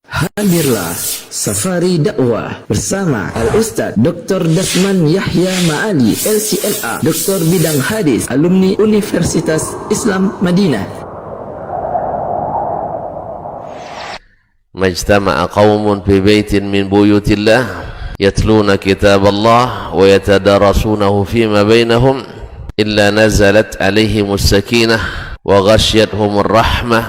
Hadirlah Safari Dakwah bersama Al-Ustaz Dr. Dasman Yahya Ma'ali LCMA, Doktor Bidang Hadis, alumni Universitas Islam Madinah. Majtama'a qaumun fi baitin min buyutillah yatluna kitaballah wa yatadarasunahu fima bainahum illa nazalat alaihimus sakinah wa ghasyiyatuhumur rahmah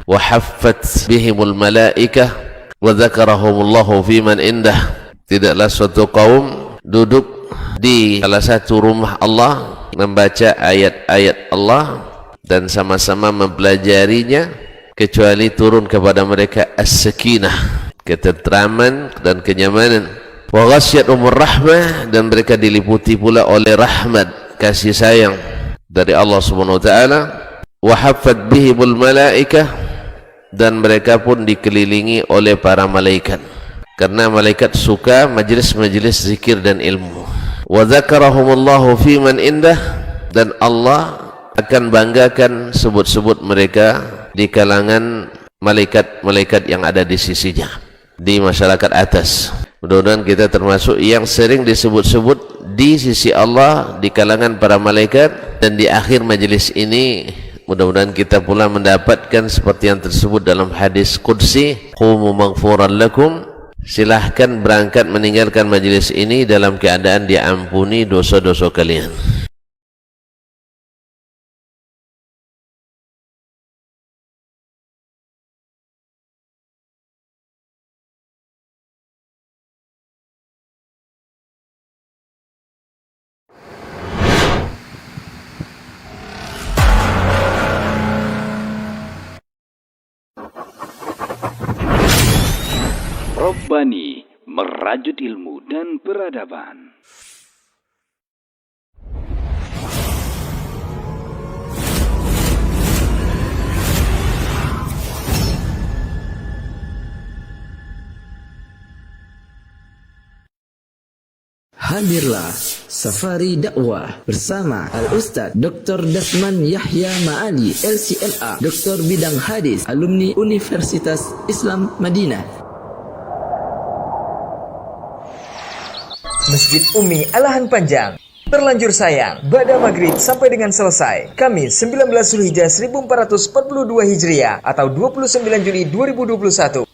wa haffat bihimul malaikah wa dzakarahumullahu fiman indah. Tidaklah suatu kaum duduk di salah satu rumah Allah membaca ayat-ayat Allah dan sama-sama mempelajarinya kecuali turun kepada mereka as-sakinah, ketentraman dan kenyamanan, wa ghasyiyatuhumur rahmah, dan mereka diliputi pula oleh rahmat, kasih sayang dari Allah Subhanahu wa taala, wa haffat bihimul malaikah, dan mereka pun dikelilingi oleh para malaikat, karena malaikat suka majlis-majlis zikir dan ilmu. Wa dzakarahumullahu fiman indah, dan Allah akan banggakan sebut-sebut mereka di kalangan malaikat-malaikat yang ada di sisinya, di masyarakat atas. Mudah-mudahan kita termasuk yang sering disebut-sebut di sisi Allah di kalangan para malaikat, dan di akhir majelis ini mudah-mudahan kita pula mendapatkan seperti yang tersebut dalam hadis qudsi, qumu maghfuran lakum, silahkan berangkat meninggalkan majelis ini dalam keadaan diampuni dosa-dosa kalian. Robbani, merajut ilmu dan peradaban. Hadirlah Safari Dakwah bersama Al-Ustaz Dr. Dasman Yahya Ma'ali LCMA, Doktor Bidang Hadis, alumni Universitas Islam Madinah. Masjid Umi Alahan Panjang, terlanjur sayang, Ba'da Maghrib sampai dengan selesai, Kamis 19 Zulhijjah 1442 Hijriah atau 29 Juli 2021.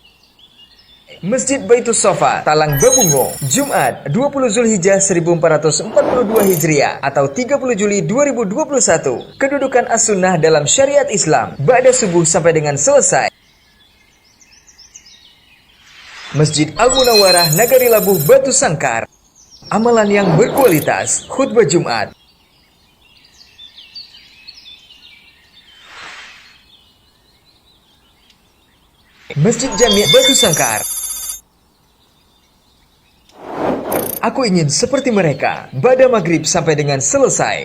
Masjid Baitus Sofa, Talang Babungo, Jumat 20 Zulhijjah 1442 Hijriah atau 30 Juli 2021. Kedudukan as-sunnah dalam syariat Islam, Ba'da subuh sampai dengan selesai. Masjid Al-Munawwarah Nagari Labuh Batu Sangkar, amalan yang berkualitas, khutbah Jumat. Masjid Jami' Batu Sangkar, aku ingin seperti mereka, Ba'da Maghrib sampai dengan selesai.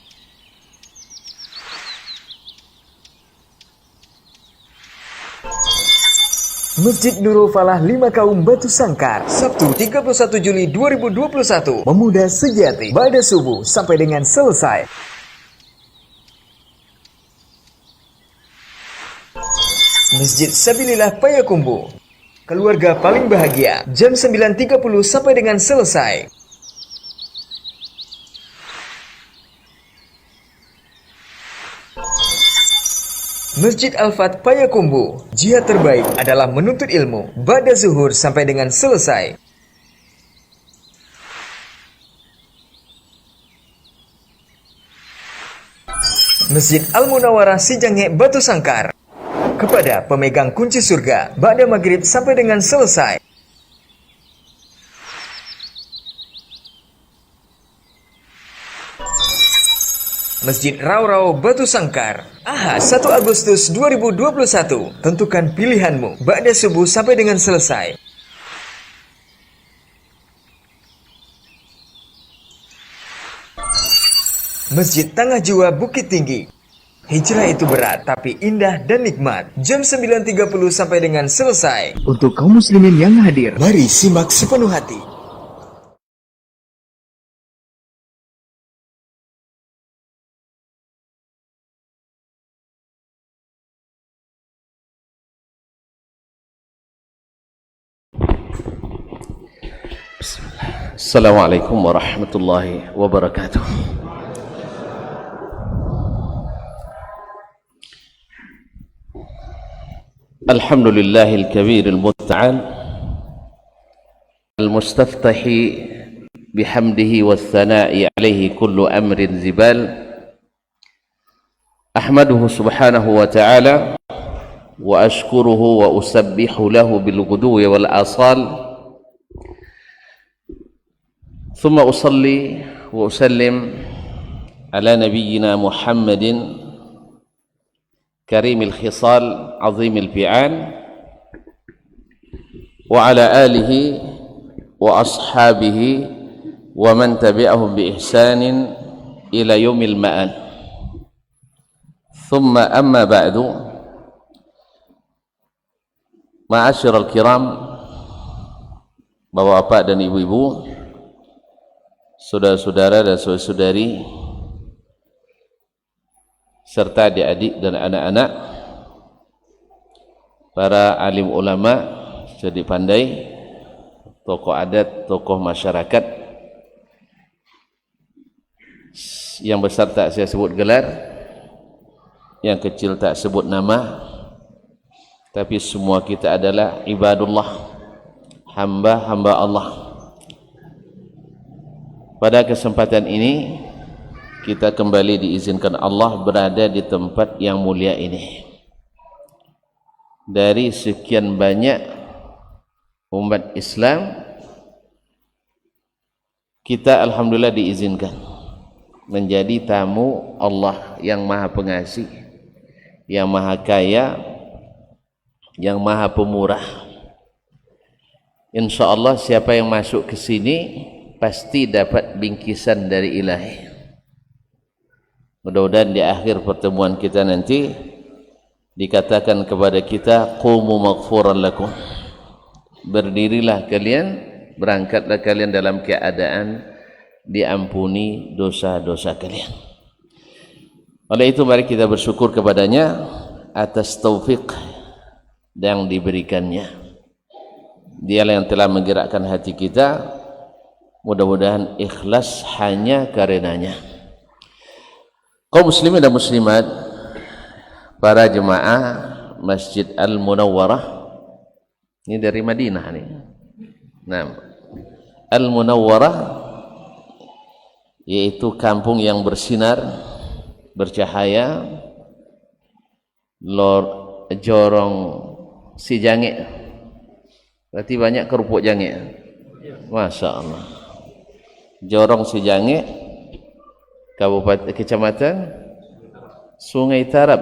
Masjid Nurul Falah Lima Kaum Batu Sangkar, Sabtu 31 Juli 2021, Pemuda Sejati, Ba'da subuh sampai dengan selesai. Masjid Sabilillah Payakumbuh, keluarga paling bahagia, jam 9.30 sampai dengan selesai. Masjid Al-Fat Payakumbuh, jihad terbaik adalah menuntut ilmu, Ba'da zuhur sampai dengan selesai. Masjid Al-Munawwarah Sijange Batu Sangkar, kepada pemegang kunci surga, Ba'da Maghrib sampai dengan selesai. Masjid Rau-Rau Batu Sangkar, Ahad 1 Agustus 2021, tentukan pilihanmu, Ba'da subuh sampai dengan selesai. Masjid Tangah Jua Bukit Tinggi, hijrah itu berat tapi indah dan nikmat, jam 9.30 sampai dengan selesai. Untuk kaum muslimin yang hadir, Mari simak sepenuh hati. Assalamualaikum warahmatullahi wabarakatuh. Alhamdulillahil kabiril muta'al al-mustaftahi bihamdihi wath-thana'i alaihi kullu amrin zibal. Ahmaduhu subhanahu wa ta'ala wa ashkuruhu wa usabbihu lahu bil ghuduwi wal asal. ثم أصلي وأسلم على نبينا محمد كريم الخصال عظيم الفعال وعلى آله وأصحابه ومن تبعهم بإحسان إلى يوم المآل. ثم أما بعد، معاشر الكرام, bapak-bapak dan ibu-ibu, saudara-saudara dan saudari, serta adik-adik dan anak-anak, para alim ulama, cerdik pandai, tokoh adat, tokoh masyarakat, yang besar tak saya sebut gelar, yang kecil tak sebut nama, tapi semua kita adalah ibadullah, hamba-hamba Allah. Pada kesempatan ini kita kembali diizinkan Allah berada di tempat yang mulia ini. Dari sekian banyak umat Islam, kita alhamdulillah diizinkan menjadi tamu Allah yang Maha Pengasih, yang Maha Kaya, yang Maha Pemurah. Insyaallah siapa yang masuk ke sini pasti dapat bingkisan dari Ilahi. Mudah-mudahan di akhir pertemuan kita nanti dikatakan kepada kita, qumu maghfuran lakum, berdirilah kalian, berangkatlah kalian dalam keadaan diampuni dosa-dosa kalian. Oleh itu mari kita bersyukur kepadanya atas taufik yang diberikannya. Dialah yang telah menggerakkan hati kita, mudah-mudahan ikhlas hanya karenanya. Kaum muslimin dan muslimat, para jemaah Masjid Al-Munawwarah, ini dari Madinah nih. Nah, Al-Munawwarah yaitu kampung yang bersinar, bercahaya, jorong si jange. Berarti banyak kerupuk jange. Masya Allah. Jorong Sijange, Kabupaten Kecamatan Sungai Tarap.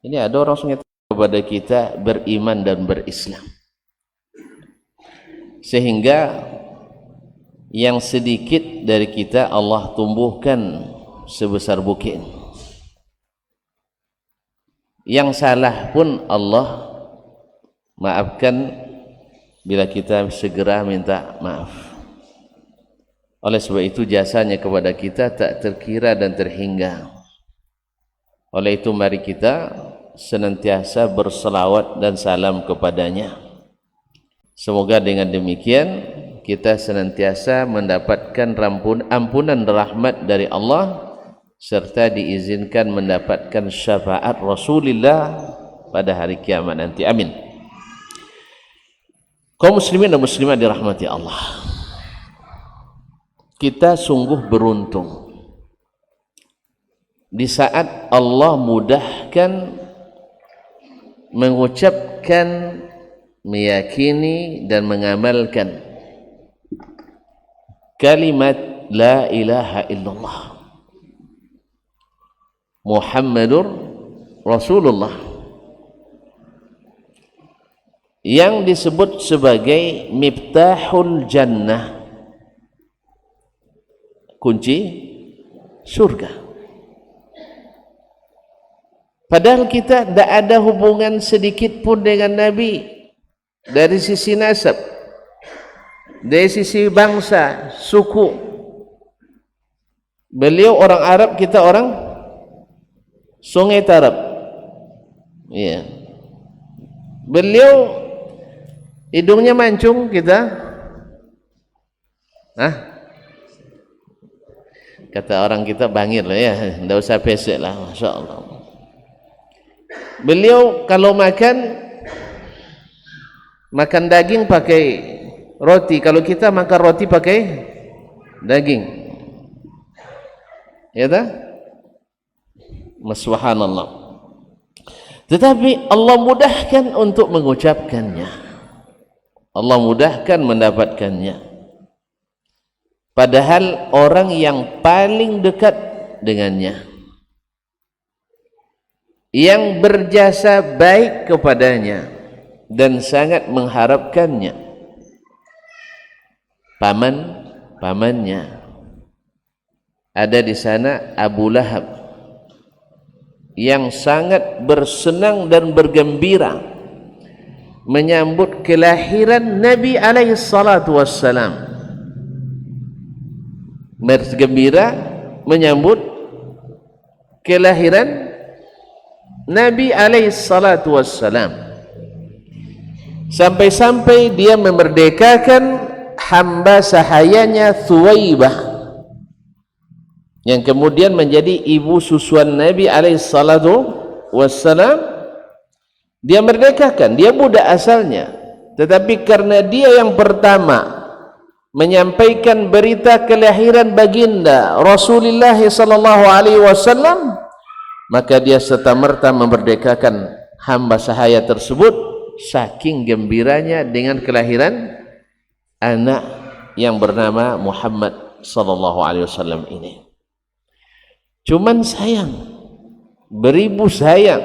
Ini ada orang Sungai Tarap kepada kita beriman dan berislam, sehingga yang sedikit dari kita Allah tumbuhkan sebesar bukit. Yang salah pun Allah maafkan bila kita segera minta maaf. Oleh sebab itu jasanya kepada kita tak terkira dan terhingga. Oleh itu mari kita senantiasa berselawat dan salam kepadanya. Semoga dengan demikian kita senantiasa mendapatkan ampunan rahmat dari Allah, serta diizinkan mendapatkan syafaat Rasulullah pada hari kiamat nanti. Amin. Kaum muslimin dan muslimat dirahmati Allah, kita sungguh beruntung di saat Allah mudahkan mengucapkan, meyakini dan mengamalkan kalimat la ilaha illallah Muhammadur Rasulullah, yang disebut sebagai miftahul jannah, kunci surga. Padahal kita tidak ada hubungan sedikit pun dengan Nabi, dari sisi nasab, dari sisi bangsa, suku. Beliau orang Arab, kita orang Sungai Tarap. Ya. Beliau hidungnya mancung, kita Hah? Kata orang kita bangir lah ya, tidak usah pesek lah, Masya Allah. Beliau kalau makan daging pakai roti, kalau kita makan roti pakai daging, ya tak? Subhanallah. Tetapi Allah mudahkan untuk mengucapkannya, Allah mudahkan mendapatkannya. Padahal orang yang paling dekat dengannya, yang berjasa baik kepadanya dan sangat mengharapkannya, pamannya ada di sana, Abu Lahab, yang sangat bersenang dan bergembira menyambut kelahiran Nabi alaihi salatu wassalam, bergembira menyambut kelahiran Nabi alaihi salatu wassalam, sampai-sampai dia memerdekakan hamba sahayanya Thuwaibah, yang kemudian menjadi ibu susuan Nabi alaihi salatu wassalam. Dia merdekakan, dia budak asalnya, tetapi karena dia yang pertama menyampaikan berita kelahiran baginda Rasulullah sallallahu alaihi wasallam, maka dia serta-merta memerdekakan hamba sahaya tersebut, saking gembiranya dengan kelahiran anak yang bernama Muhammad sallallahu alaihi wasallam ini. Cuman sayang, beribu sayang,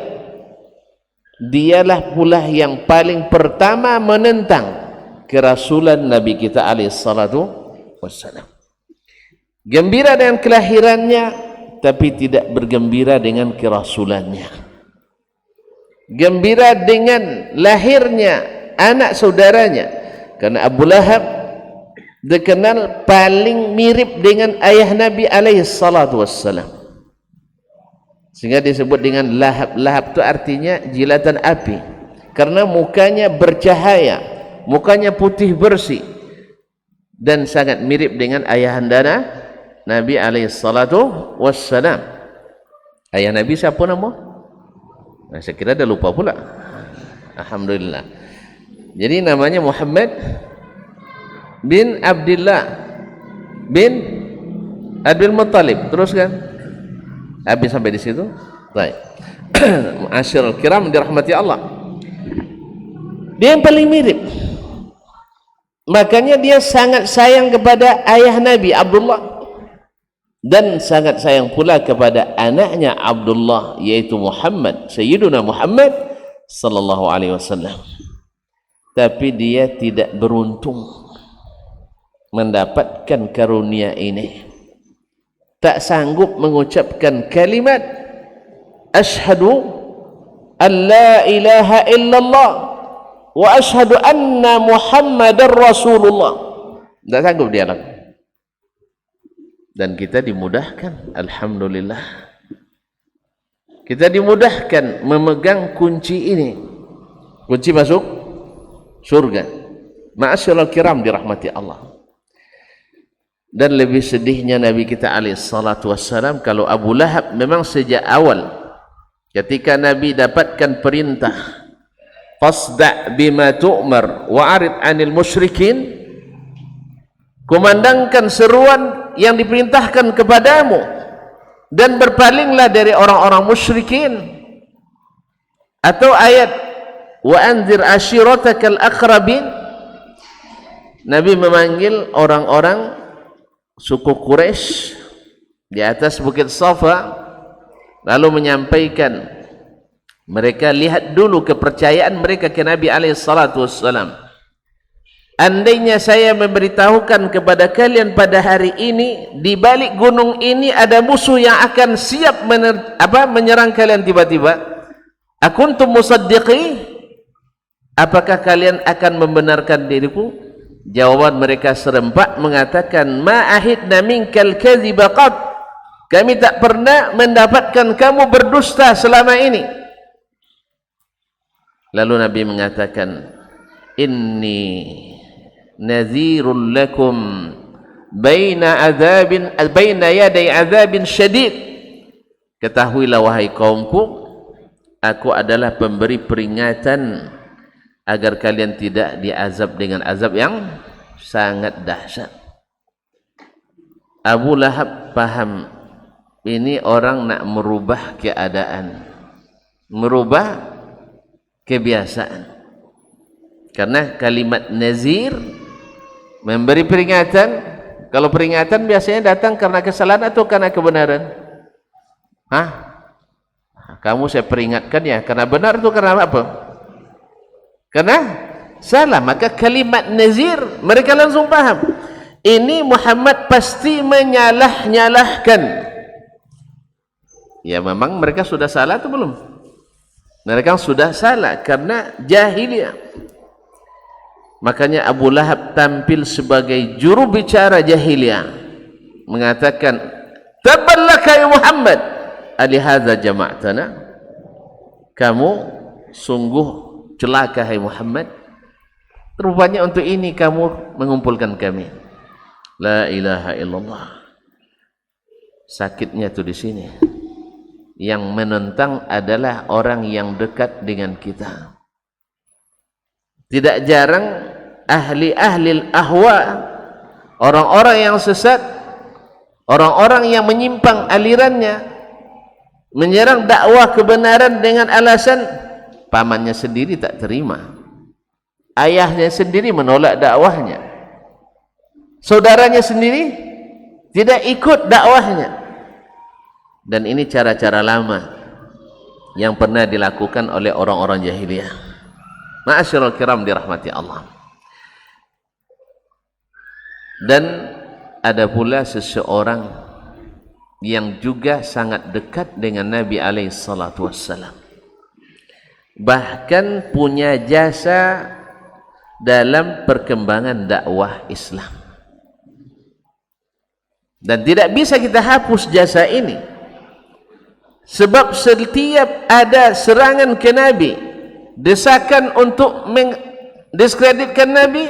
dialah pula yang paling pertama menentang kerasulan Nabi kita alaihi salatu wassalam. Gembira dengan kelahirannya, tapi tidak bergembira dengan kerasulannya. Gembira dengan lahirnya anak saudaranya, karena Abu Lahab dikenal paling mirip dengan ayah Nabi alaihi salatu wassalam, sehingga disebut dengan Lahab. Lahab itu artinya jilatan api, karena mukanya bercahaya, mukanya putih bersih, dan sangat mirip dengan ayahanda Nabi alaihi salatu wassalam. Ayah Nabi siapa nama? Nah, saya kira dah lupa pula. Alhamdulillah. Jadi namanya Muhammad bin Abdullah bin Abdul Muttalib. Teruskan. Habis sampai di situ. Baik. Ma'asyiral kiram dirahmati Allah. Dia yang paling mirip. Makanya dia sangat sayang kepada ayah Nabi Abdullah, dan sangat sayang pula kepada anaknya Abdullah, yaitu Muhammad, Sayyiduna Muhammad sallallahu alaihi wasallam. Tapi dia tidak beruntung mendapatkan karunia ini. Tak sanggup mengucapkan kalimat asyhadu an la ilaha illallah wa asyhadu anna Muhammadar Rasulullah. Tak sanggup dia lakukan. Dan kita dimudahkan, alhamdulillah. Kita dimudahkan memegang kunci ini, kunci masuk surga. Ma'asyiral kiram dirahmati Allah. Dan lebih sedihnya Nabi kita alaihi salatu wassalam, kalau Abu Lahab memang sejak awal ketika Nabi dapatkan perintah fasda' bima tu'mar wa arid 'anil musyrikin, kumandangkan seruan yang diperintahkan kepadamu dan berpalinglah dari orang-orang musyrikin, atau ayat wa anzir ashiratakal aqrabin, Nabi memanggil orang-orang suku Quraisy di atas bukit Safa, lalu menyampaikan mereka, lihat dulu kepercayaan mereka ke Nabi alaihi salatu wassalam. Andainya saya memberitahukan kepada kalian pada hari ini, di balik gunung ini ada musuh yang akan siap menyerang kalian tiba-tiba, akuntum musaddiqi, apakah kalian akan membenarkan diriku? Jawaban mereka serempak mengatakan, ma ahidna minkal kadhiba qad, kami tak pernah mendapatkan kamu berdusta selama ini. Lalu Nabi mengatakan, inni nadhirul lakum baina yaday adzabin syadid. Ketahuilah wahai kaumku, aku adalah pemberi peringatan agar kalian tidak diazab dengan azab yang sangat dahsyat. Abu Lahab paham ini orang nak merubah keadaan, merubah kebiasaan. Karena kalimat nazir, memberi peringatan. Kalau peringatan biasanya datang karena kesalahan atau karena kebenaran? Kamu saya peringatkan ya, karena benar itu karena apa? Karena salah. Maka kalimat nazir, mereka langsung paham, ini Muhammad pasti menyalah-nyalahkan. Ya memang mereka sudah salah atau belum? Mereka sudah salah karena jahiliyah. Makanya Abu Lahab tampil sebagai juru bicara jahiliyah, mengatakan, taballaka ya Muhammad, alihadza jama'tana. Kamu sungguh celaka hai Muhammad, rupanya untuk ini kamu mengumpulkan kami. La ilaha illallah. Sakitnya tu di sini. Yang menentang adalah orang yang dekat dengan kita. Tidak jarang ahli-ahli ahwa, orang-orang yang sesat, orang-orang yang menyimpang alirannya, menyerang dakwah kebenaran dengan alasan pamannya sendiri tak terima, ayahnya sendiri menolak dakwahnya, saudaranya sendiri tidak ikut dakwahnya. Dan ini cara-cara lama yang pernah dilakukan oleh orang-orang jahiliyah. Ma'asyiral kiram dirahmati Allah. Dan ada pula seseorang yang juga sangat dekat dengan Nabi alaihi salatu wassalam, bahkan punya jasa dalam perkembangan dakwah Islam. Dan tidak bisa kita hapus jasa ini, sebab setiap ada serangan ke Nabi, desakan untuk mendiskreditkan Nabi,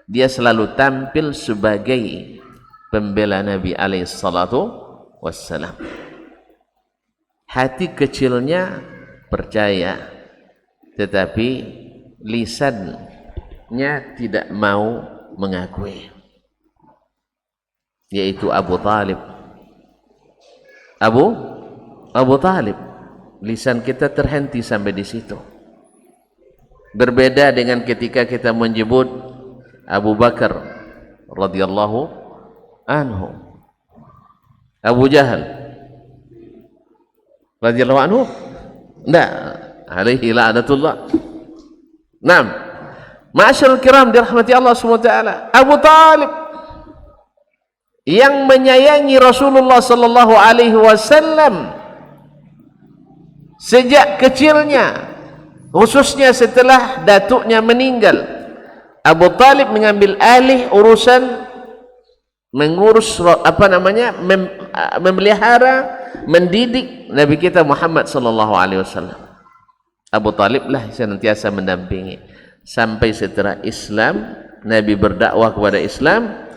dia selalu tampil sebagai pembela Nabi alaihi salatu wassalam. Hati kecilnya percaya, tetapi lisannya tidak mau mengakui, yaitu Abu Talib. Abu Talib, lisan kita terhenti sampai di situ. Berbeda dengan ketika kita menyebut Abu Bakar radhiyallahu anhu, Abu Jahal radhiyallahu anhu, enggak, alaihi la'natullah. Naam, ma'asyiral kiram dirahmati Allah Subhanahu wa taala, Abu Talib yang menyayangi Rasulullah sallallahu alaihi wasallam sejak kecilnya, khususnya setelah datuknya meninggal. Abu Talib mengambil alih urusan mengurus memelihara, mendidik Nabi kita Muhammad sallallahu alaihi wasallam. Abu Talib lah senantiasa mendampingi sampai setelah Islam, Nabi berdakwah kepada Islam,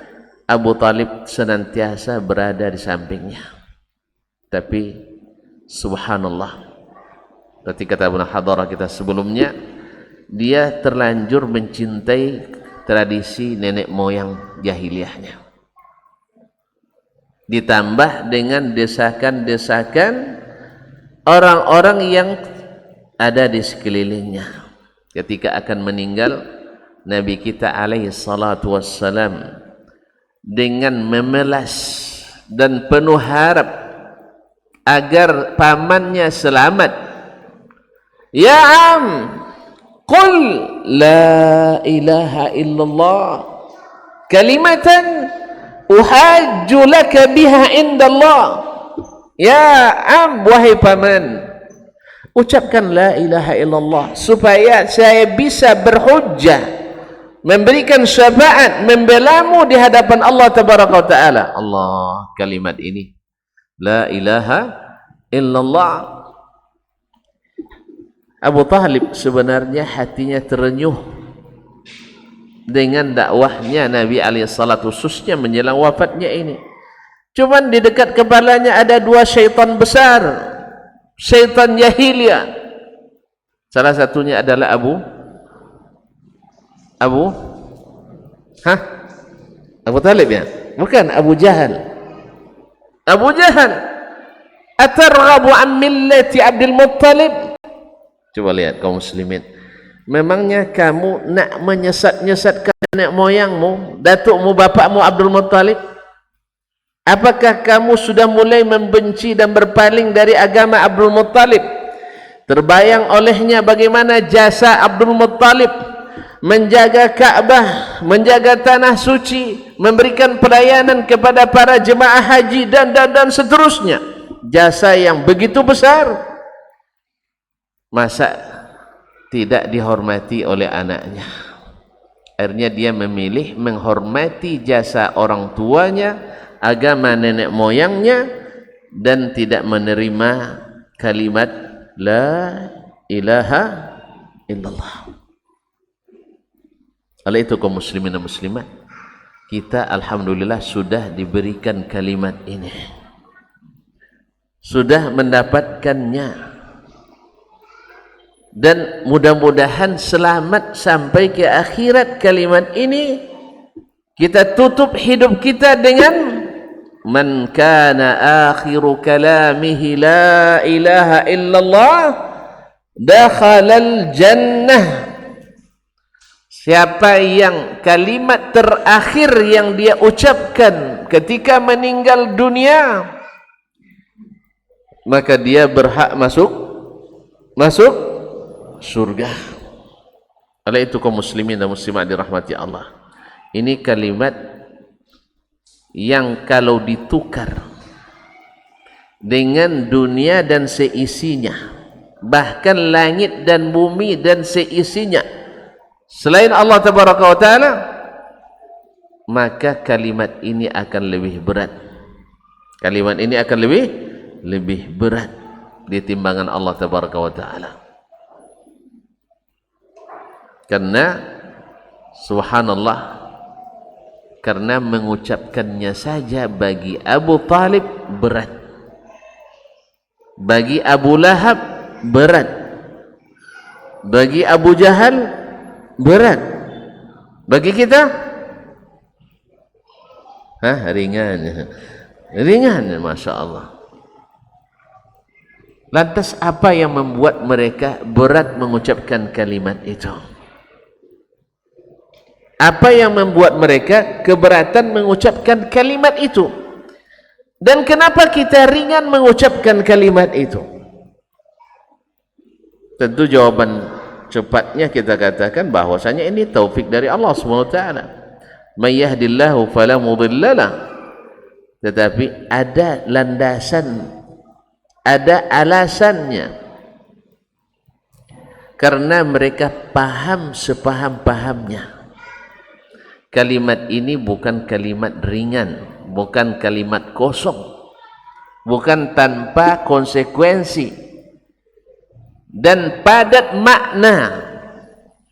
Abu Talib senantiasa berada di sampingnya. Tapi subhanallah, seperti kata Abu Hadarah kita sebelumnya, dia terlanjur mencintai tradisi nenek moyang jahiliyahnya, ditambah dengan desakan-desakan orang-orang yang ada di sekelilingnya. Ketika akan meninggal, Nabi kita alaihi salatu wassalam dengan memelas dan penuh harap agar pamannya selamat, ya am, qul la ilaha illallah kalimatan uhajju laka biha indallah. Ya am, wahai paman, ucapkan la ilaha illallah supaya saya bisa berhujjah, memberikan syafaat, membelamu di hadapan Allah tabaraka wa taala. Allah, kalimat ini la ilaha illallah. Abu Talib sebenarnya hatinya terenyuh dengan dakwahnya Nabi alaihissalatu khususnya menjelang wafatnya ini. Cuman di dekat kepalanya ada dua syaitan besar, syaitan jahiliyah. Salah satunya adalah Abu Talib ya? Bukan, Abu Jahal. Abu Jahal, atarghabu an millati Abdul Muttalib? Coba lihat kaum muslimin. Memangnya kamu nak menyesat-nyesatkan nenek moyangmu, datukmu, bapakmu Abdul Muttalib? Apakah kamu sudah mulai membenci dan berpaling dari agama Abdul Muttalib? Terbayang olehnya bagaimana jasa Abdul Muttalib menjaga Ka'bah, menjaga tanah suci, memberikan pelayanan kepada para jemaah haji dan seterusnya. Jasa yang begitu besar, masa tidak dihormati oleh anaknya? Akhirnya dia memilih menghormati jasa orang tuanya, agama nenek moyangnya, dan tidak menerima kalimat la ilaha illallah. Oleh itu kaum muslimin dan muslimat, kita alhamdulillah sudah diberikan kalimat ini, sudah mendapatkannya, dan mudah-mudahan selamat sampai ke akhirat. Kalimat ini kita tutup hidup kita dengan man kana akhiru kalamihi la ilaha illallah dakhalal jannah. Siapa yang kalimat terakhir yang dia ucapkan ketika meninggal dunia, maka dia berhak masuk surga. Oleh itu kaum muslimin dan muslimat dirahmati Allah, ini kalimat yang kalau ditukar dengan dunia dan seisinya, bahkan langit dan bumi dan seisinya selain Allah tabaraka wa taala, maka kalimat ini akan lebih berat. Kalimat ini akan lebih berat di timbangan Allah tabaraka wa taala. Karena subhanallah, karena mengucapkannya saja bagi Abu Talib berat, bagi Abu Lahab berat, bagi Abu Jahal berat, bagi kita ringan, Masya Allah. Lantas apa yang membuat mereka berat mengucapkan kalimat itu? Apa yang membuat mereka keberatan mengucapkan kalimat itu? Dan kenapa kita ringan mengucapkan kalimat itu? Tentu jawaban cepatnya kita katakan bahwasanya ini taufik dari Allah SWT. May yahdillahu fala mudhillalah. Tetapi ada landasan, ada alasannya. Karena mereka paham sepaham-pahamnya. Kalimat ini bukan kalimat ringan, bukan kalimat kosong, bukan tanpa konsekuensi, dan padat makna,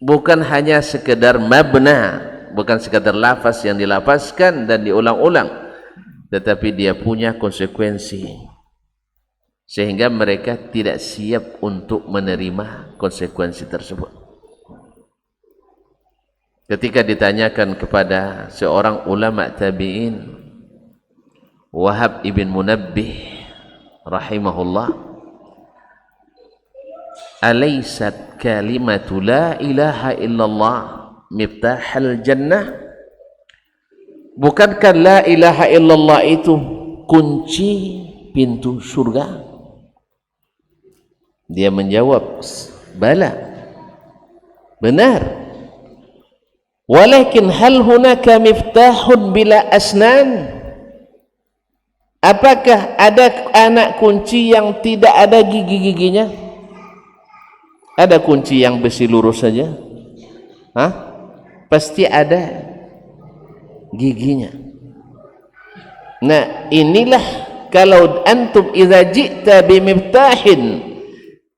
bukan hanya sekedar mabna, bukan sekedar lafaz yang dilafazkan dan diulang-ulang, tetapi dia punya konsekuensi, sehingga mereka tidak siap untuk menerima konsekuensi tersebut. Ketika ditanyakan kepada seorang ulama tabi'in, Wahab ibn Munabbih rahimahullah, alaysat kalimatu la ilaha illallah miftahal jannah? Bukankah la ilaha illallah itu kunci pintu surga? Dia menjawab, bala, benar. Walakin hal hunaka miftahun bila asnan? Apakah ada anak kunci yang tidak ada gigi-giginya? Ada kunci yang besi lurus saja? Pasti ada giginya. Nah, inilah kalau antum idza ji'ta bimiftahin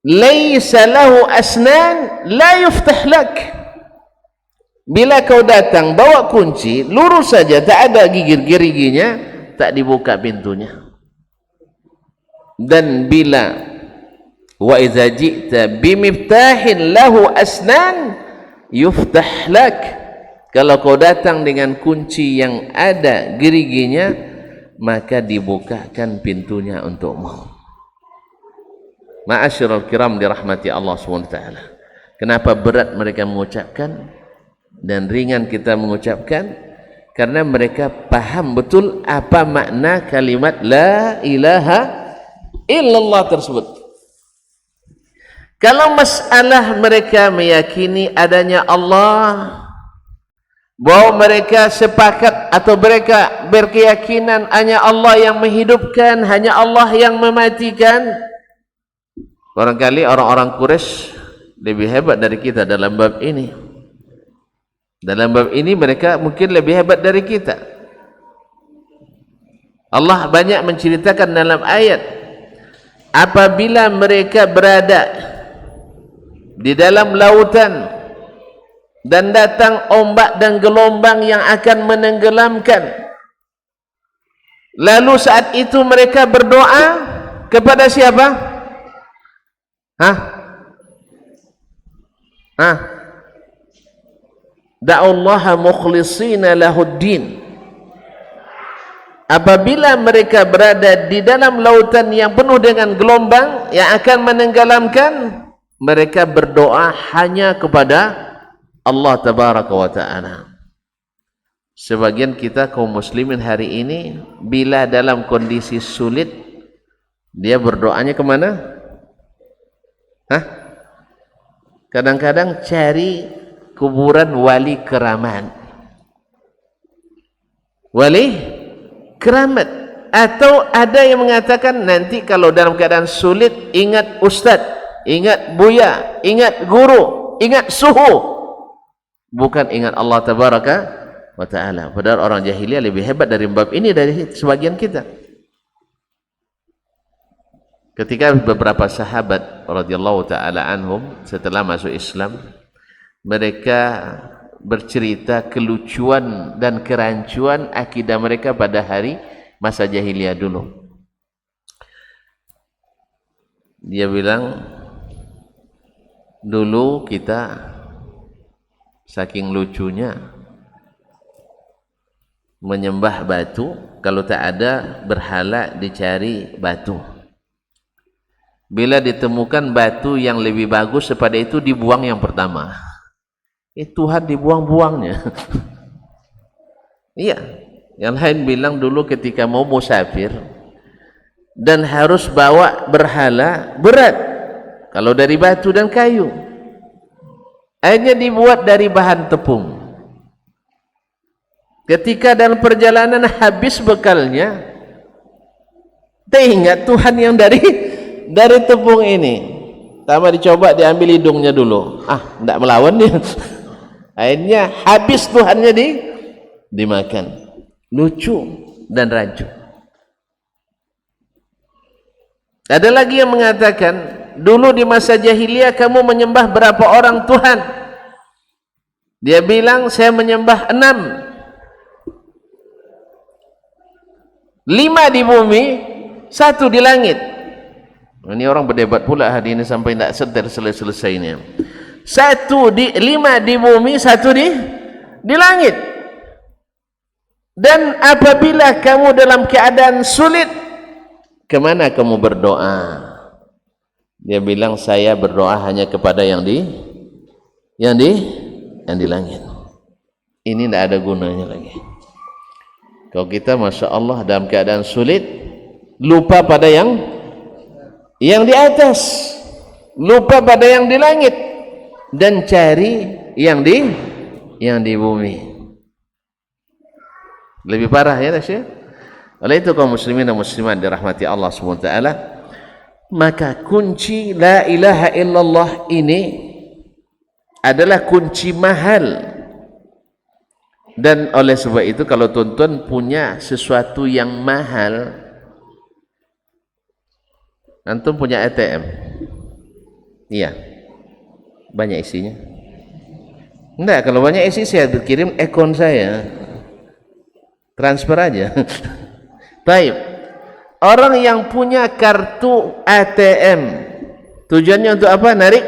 laysa lahu asnan la yuftah lak. Bila kau datang bawa kunci, lurus saja, tak ada gigir-giriginya, tak dibuka pintunya. Dan bila wa idza ji'ta bimiftahin lahu asnan yuftah lak, kalau kau datang dengan kunci yang ada geriginya, maka dibukakan pintunya untukmu. Ma'asyiral kiram dirahmati Allah SWT. Kenapa berat mereka mengucapkan dan ringan kita mengucapkan? Karena mereka paham betul apa makna kalimat la ilaha illallah tersebut. Kalau masalah mereka meyakini adanya Allah, bahwa mereka sepakat atau mereka berkeyakinan hanya Allah yang menghidupkan, hanya Allah yang mematikan, barangkali orang-orang Quraisy lebih hebat dari kita dalam bab ini. Dalam bab ini mereka mungkin lebih hebat dari kita. Allah banyak menceritakan dalam ayat, apabila mereka berada di dalam lautan dan datang ombak dan gelombang yang akan menenggelamkan, lalu saat itu mereka berdoa kepada siapa? Da'ullaha mukhlishina lahuddin. Apabila mereka berada di dalam lautan yang penuh dengan gelombang yang akan menenggelamkan, mereka berdoa hanya kepada Allah tabaraka wa ta'ala. Sebagian kita kaum muslimin hari ini, bila dalam kondisi sulit, dia berdoanya kemana? Kadang-kadang cari kuburan wali keramat. Wali keramat. Atau ada yang mengatakan nanti kalau dalam keadaan sulit, ingat ustaz, ingat buya, ingat guru, ingat suhu. Bukan ingat Allah tabaraka wa ta'ala. Padahal orang jahiliyah lebih hebat dari bab ini dari sebagian kita. Ketika beberapa sahabat radhiyallahu ta'ala anhum setelah masuk Islam, mereka bercerita kelucuan dan kerancuan akidah mereka pada hari masa jahiliyah dulu. Dia bilang, dulu kita saking lucunya menyembah batu, kalau tak ada berhala dicari batu. Bila ditemukan batu yang lebih bagus daripada itu, dibuang yang pertama. Tuhan dibuang-buangnya. Iya. Yang lain bilang dulu ketika mau musafir dan harus bawa berhala, berat kalau dari batu dan kayu. Akhirnya dibuat dari bahan tepung. Ketika dalam perjalanan habis bekalnya, teringat Tuhan yang dari tepung ini. Pertama dicoba diambil hidungnya dulu. Tidak melawan dia. Akhirnya habis Tuhannya dimakan. Lucu dan rancu. Ada lagi yang mengatakan, dulu di masa jahiliyah kamu menyembah berapa orang Tuhan? Dia bilang, saya menyembah 6. 5 di bumi, 1 di langit. Ini orang berdebat pula hari ini sampai tidak sedar selesainya. 5 di bumi, 1 di langit. Dan apabila kamu dalam keadaan sulit, kemana kamu berdoa? Dia bilang, saya berdoa hanya kepada yang di langit. Ini tidak ada gunanya lagi. Kalau kita Masya Allah dalam keadaan sulit, lupa pada yang di atas, lupa pada yang di langit, dan cari yang di bumi. Lebih parah ya Tasya. Oleh itu kaum muslimin dan muslimat dirahmati Allah SWT, maka kunci la ilaha illallah ini adalah kunci mahal. Dan oleh sebab itu kalau tuan-tuan punya sesuatu yang mahal, antum punya ATM, iya, banyak isinya. Enggak, kalau banyak isi saya kirim akun saya. Transfer aja. Baik. Orang yang punya kartu ATM tujuannya untuk apa? Narik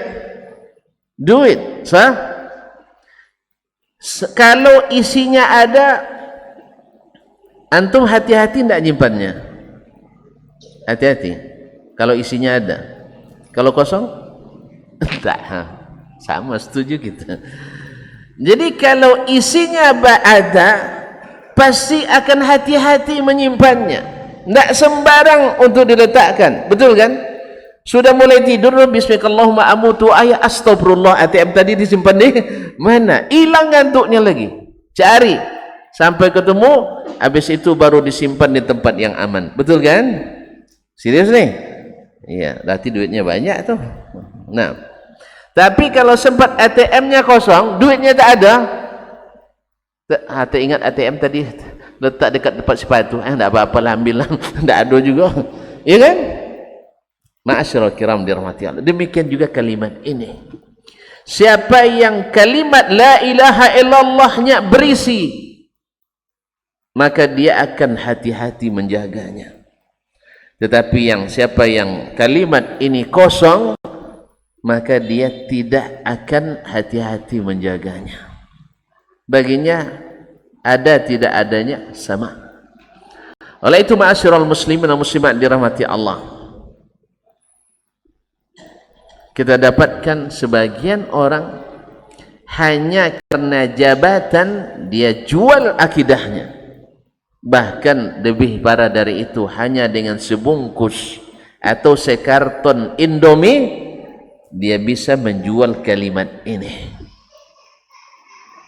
duit, sah? Kalau isinya ada, antum hati-hati tidak nyimpannya. Hati-hati. Kalau isinya ada. Kalau kosong, tak. Sama, setuju kita. Jadi kalau isinya ada, pasti akan hati-hati menyimpannya. Tidak sembarang untuk diletakkan. Betul kan? Sudah mulai tidur, bismillahirrahmanirrahim, amutu ayat astagfirullah, ATM tadi disimpan di mana? Hilang ngantuknya lagi. Cari sampai ketemu, habis itu baru disimpan di tempat yang aman. Betul kan? Serius nih? Iya, berarti duitnya banyak tuh. Nah, tapi kalau sempat ATM-nya kosong, duitnya tak ada, hati ingat ATM tadi letak dekat tempat sepatu, tak apa-apalah, ambillah, tak ada juga, ya kan? Ma'asyiral kiram dirahmati Allah. Demikian juga kalimat ini. Siapa yang kalimat la ilaha illallahnya berisi, maka dia akan hati-hati menjaganya. Tetapi siapa yang kalimat ini kosong, maka dia tidak akan hati-hati menjaganya. Baginya ada tidak adanya sama. Oleh itu ma'asyiral muslimin dan muslimat dirahmati Allah, kita dapatkan sebagian orang hanya karena jabatan dia jual akidahnya. Bahkan lebih parah dari itu, hanya dengan sebungkus atau sekarton Indomie dia bisa menjual kalimat ini.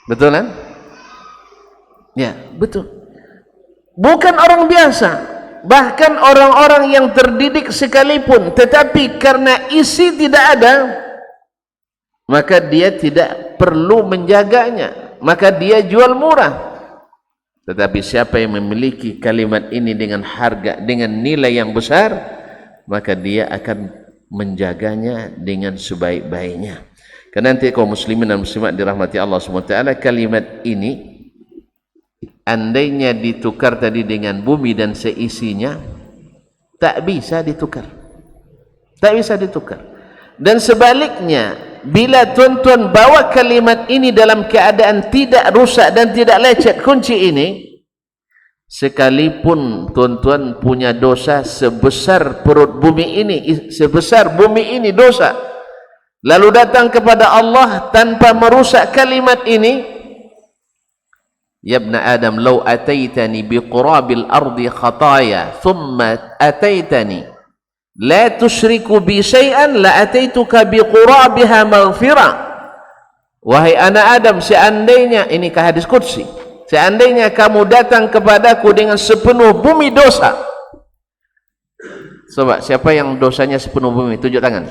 Betul kan? Ya, betul. Bukan orang biasa, bahkan orang-orang yang terdidik sekalipun, tetapi karena isi tidak ada, maka dia tidak perlu menjaganya, maka dia jual murah. Tetapi siapa yang memiliki kalimat ini dengan harga, dengan nilai yang besar, maka dia akan menjaganya dengan sebaik-baiknya. Karena nanti kaum muslimin dan muslimat dirahmati Allah SWT, kalimat ini andainya ditukar tadi dengan bumi dan seisinya, tak bisa ditukar. Tak bisa ditukar. Dan sebaliknya, bila tuan-tuan bawa kalimat ini dalam keadaan tidak rusak dan tidak lecet, kunci ini, sekalipun tuan-tuan punya dosa sebesar perut bumi ini, sebesar bumi ini dosa, lalu datang kepada Allah tanpa merusak kalimat ini, ya ibna Adam, law ataitani biqurabil ardi khataya thumma ataitani la tusyriku bi syai'an la ataituka biqurabiha maghfirah. Wahai anak Adam, seandainya, ini ke hadis qudsi, seandainya kamu datang kepadaku dengan sepenuh bumi dosa. Coba, siapa yang dosanya sepenuh bumi? Tunjuk tangan.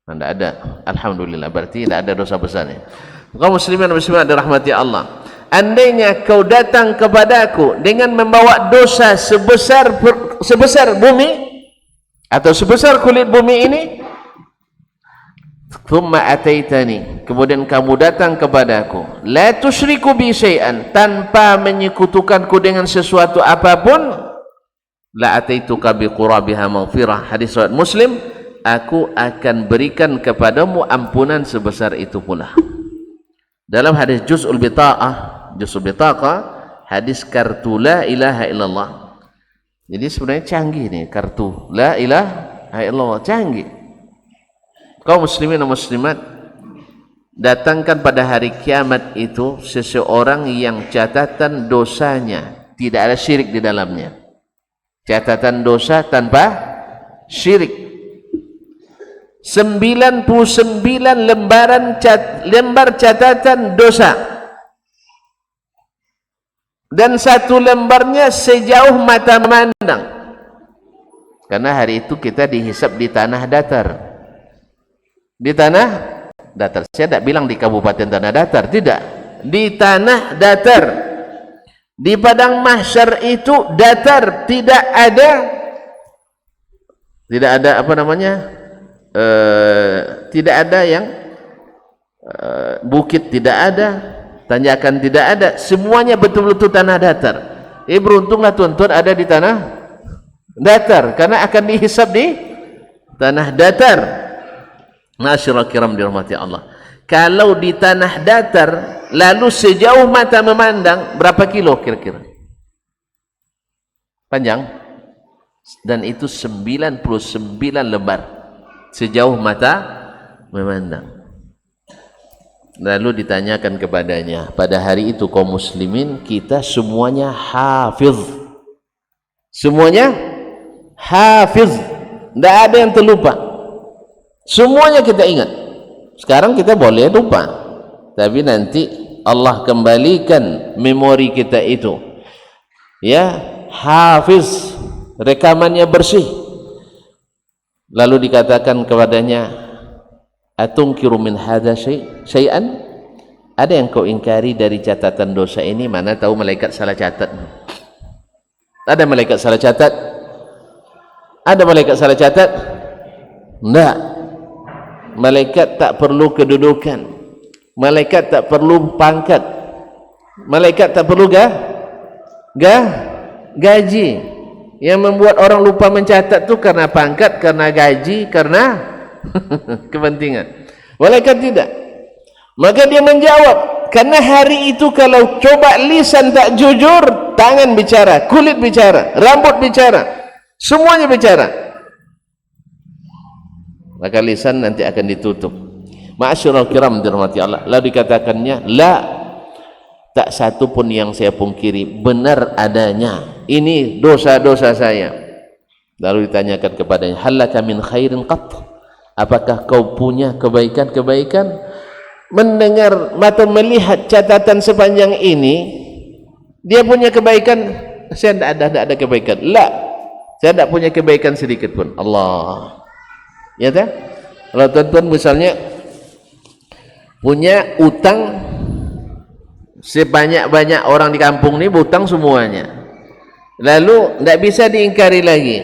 Tidak ada. Alhamdulillah, berarti tidak ada dosa besarnya. Kaum muslimin dan muslimat dirahmati Allah, andainya kau datang kepadaku dengan membawa dosa sebesar bumi atau sebesar kulit bumi ini, thumma ataitani, kemudian kamu datang kepadaku, la tusyriku bi syai'an, tanpa menyekutukanku dengan sesuatu apapun, la ataituka bi qurabiha maghfirah. Hadis riwayat Muslim, aku akan berikan kepadamu ampunan sebesar itu pula. Dalam hadis juz'ul bitaqah, hadis kartu la ilaha illallah. Jadi sebenarnya canggih nih kartu la ilaha illallah, canggih. Kaum muslimin dan muslimat, datangkan pada hari kiamat itu seseorang yang catatan dosanya tidak ada syirik di dalamnya. Catatan dosa tanpa syirik. 99 lembar catatan dosa, dan satu lembarnya sejauh mata memandang. Karena hari itu kita dihisab di tanah datar. Di tanah datar. Saya tidak bilang di kabupaten tanah datar, tidak. Di tanah datar. Di padang mahsyar itu datar, tidak ada apa namanya? Tidak ada yang bukit tidak ada, tanjakan tidak ada, semuanya betul-betul tanah datar. Beruntunglah tuan-tuan ada di tanah datar, karena akan dihisab di tanah datar. Ma'asyiral kiram dirahmati Allah. Kalau di tanah datar, lalu sejauh mata memandang, berapa kilo kira-kira? Panjang? Dan itu 99 lembar sejauh mata memandang. Lalu ditanyakan kepadanya, pada hari itu kaum muslimin kita semuanya hafiz, semuanya hafiz, tidak ada yang terlupa, semuanya kita ingat. Sekarang kita boleh lupa, tapi nanti Allah kembalikan memori kita itu, ya, hafiz, rekamannya bersih. Lalu dikatakan kepadanya, atungkiru min hadza syai'an? Ada yang kau ingkari dari catatan dosa ini? Mana tahu malaikat salah catat. Ada malaikat salah catat? Ada malaikat salah catat? Enggak. Malaikat tak perlu kedudukan, malaikat tak perlu pangkat, malaikat tak perlu gaji. Yang membuat orang lupa mencatat tu karena pangkat, karena gaji, karena kepentingan. Malaikat tidak. Maka dia menjawab, karena hari itu kalau coba lisan tak jujur, tangan bicara, kulit bicara, rambut bicara, semuanya bicara, maka lisan nanti akan ditutup. Ma'asyiral kiram dirahmati Allah. Lalu dikatakannya, la, tak satu pun yang saya pungkiri, benar adanya ini dosa-dosa saya. Lalu ditanyakan kepadanya, halaka min khairin qat? Apakah kau punya kebaikan-kebaikan? Mendengar, mata melihat catatan sepanjang ini, dia punya kebaikan. Saya tidak ada kebaikan. La, saya tidak punya kebaikan sedikit pun. Allah, ya tak? Kalau tuan-tuan misalnya punya utang sebanyak-banyak orang di kampung ini berutang semuanya, lalu tidak bisa diingkari lagi.